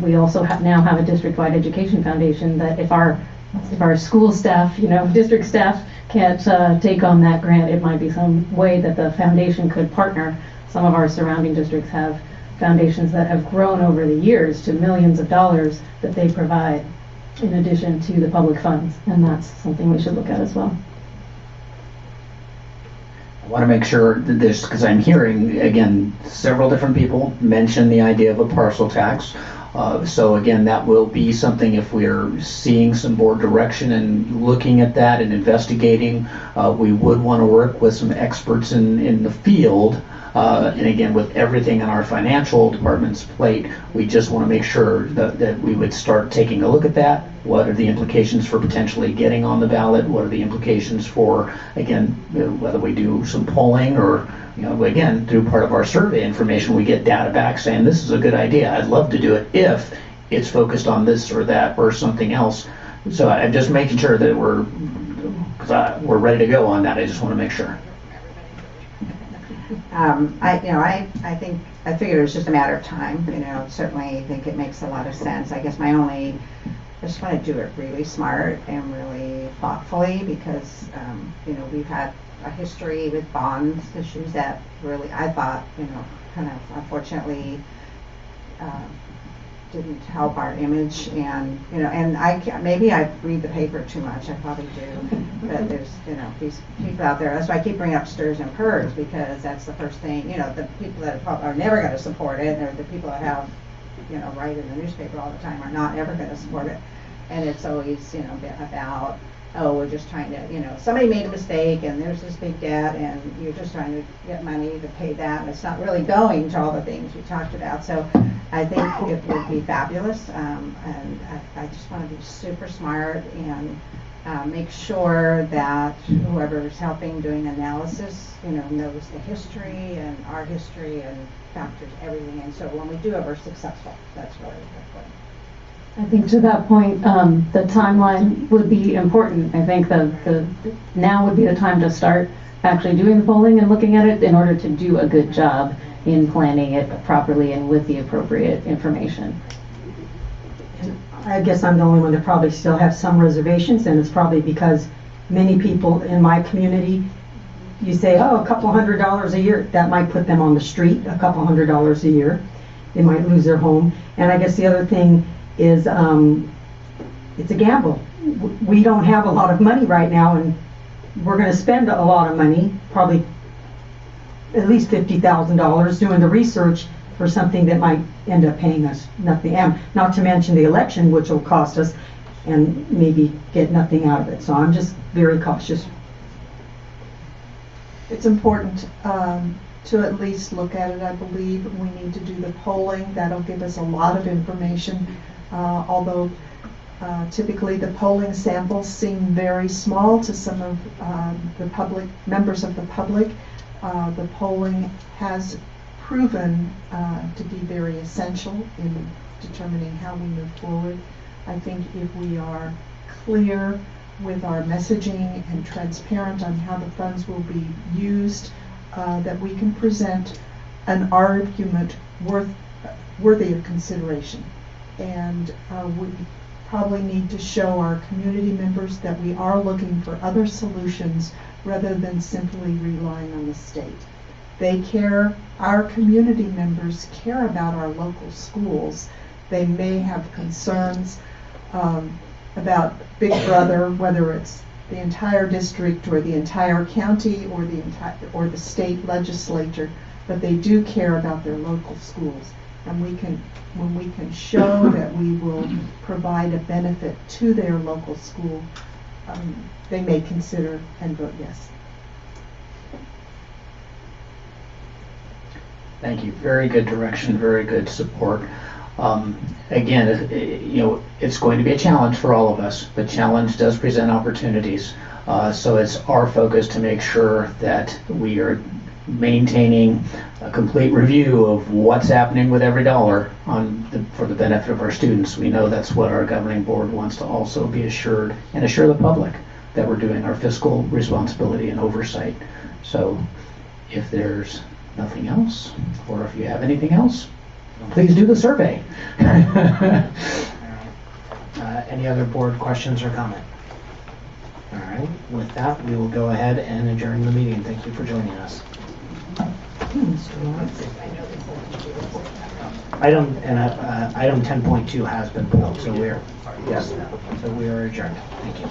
Speaker 5: We also now have a district-wide education foundation that if our school staff, district staff can't take on that grant, it might be some way that the foundation could partner. Some of our surrounding districts have foundations that have grown over the years to millions of dollars that they provide in addition to the public funds, and that's something we should look at as well.
Speaker 9: I want to make sure that this, because I'm hearing, again, several different people mention the idea of a parcel tax. So again, that will be something, if we're seeing some board direction and looking at that and investigating, we would want to work with some experts in the field. And again, with everything on our financial department's plate, we just want to make sure that we would start taking a look at that. What are the implications for potentially getting on the ballot? What are the implications for, again, whether we do some polling or, again, through part of our survey information, we get data back saying this is a good idea. I'd love to do it if it's focused on this or that or something else. So I'm just making sure that we're ready to go on that. I just want to make sure.
Speaker 10: I figured it was just a matter of time. Certainly think it makes a lot of sense. I guess I just want to do it really smart and really thoughtfully because, we've had a history with bonds issues that really, I thought, kind of unfortunately didn't help our image, and maybe I read the paper too much. I probably do, but there's these people out there. That's why I keep bringing up STRS and PERS, because that's the first thing. The people that are never going to support it, or the people that have write in the newspaper all the time are not ever going to support it, and it's always about, oh, we're just trying to, somebody made a mistake and there's this big debt and you're just trying to get money to pay that, and it's not really going to all the things we talked about. So I think it would be fabulous, and I just want to be super smart and make sure that whoever's helping doing analysis, knows the history and our history and factors everything in. So when we do it, we're successful. That's really important.
Speaker 5: I think to that point, the timeline would be important. I think the now would be the time to start actually doing the polling and looking at it in order to do a good job in planning it properly and with the appropriate information.
Speaker 3: I guess I'm the only one that probably still have some reservations, and it's probably because many people in my community, you say, oh, a couple $100 a year, that might put them on the street, a couple $100 a year. They might lose their home. And I guess the other thing is it's a gamble. We don't have a lot of money right now, and we're going to spend a lot of money, probably at least $50,000 doing the research for something that might end up paying us nothing, and not to mention the election, which will cost us and maybe get nothing out of it. So I'm just very cautious.
Speaker 12: It's important to at least look at it. I believe we need to do the polling. That'll give us a lot of information, although typically the polling samples seem very small to some of the public members of the public. The polling has proven to be very essential in determining how we move forward. I think if we are clear with our messaging and transparent on how the funds will be used, that we can present an argument worthy of consideration. And we probably need to show our community members that we are looking for other solutions rather than simply relying on the state. They care, our community members care about our local schools. They may have concerns about Big Brother, whether it's the entire district or the entire county or the state legislature, but they do care about their local schools. And when we can show that we will provide a benefit to their local school, they may consider and vote yes.
Speaker 9: Thank you. Very good direction, very good support. Again, it's going to be a challenge for all of us, but challenge does present opportunities. So it's our focus to make sure that we are maintaining a complete review of what's happening with every dollar for the benefit of our students. We know that's what our governing board wants to also be assured, and assure the public that we're doing our fiscal responsibility and oversight. So if there's nothing else, or if you have anything else, please do the survey.
Speaker 1: Any other board questions or comment? All right, with that, we will go ahead and adjourn the meeting. Thank you for joining us. Item 10.2 has been pulled, so we are adjourned. Thank you.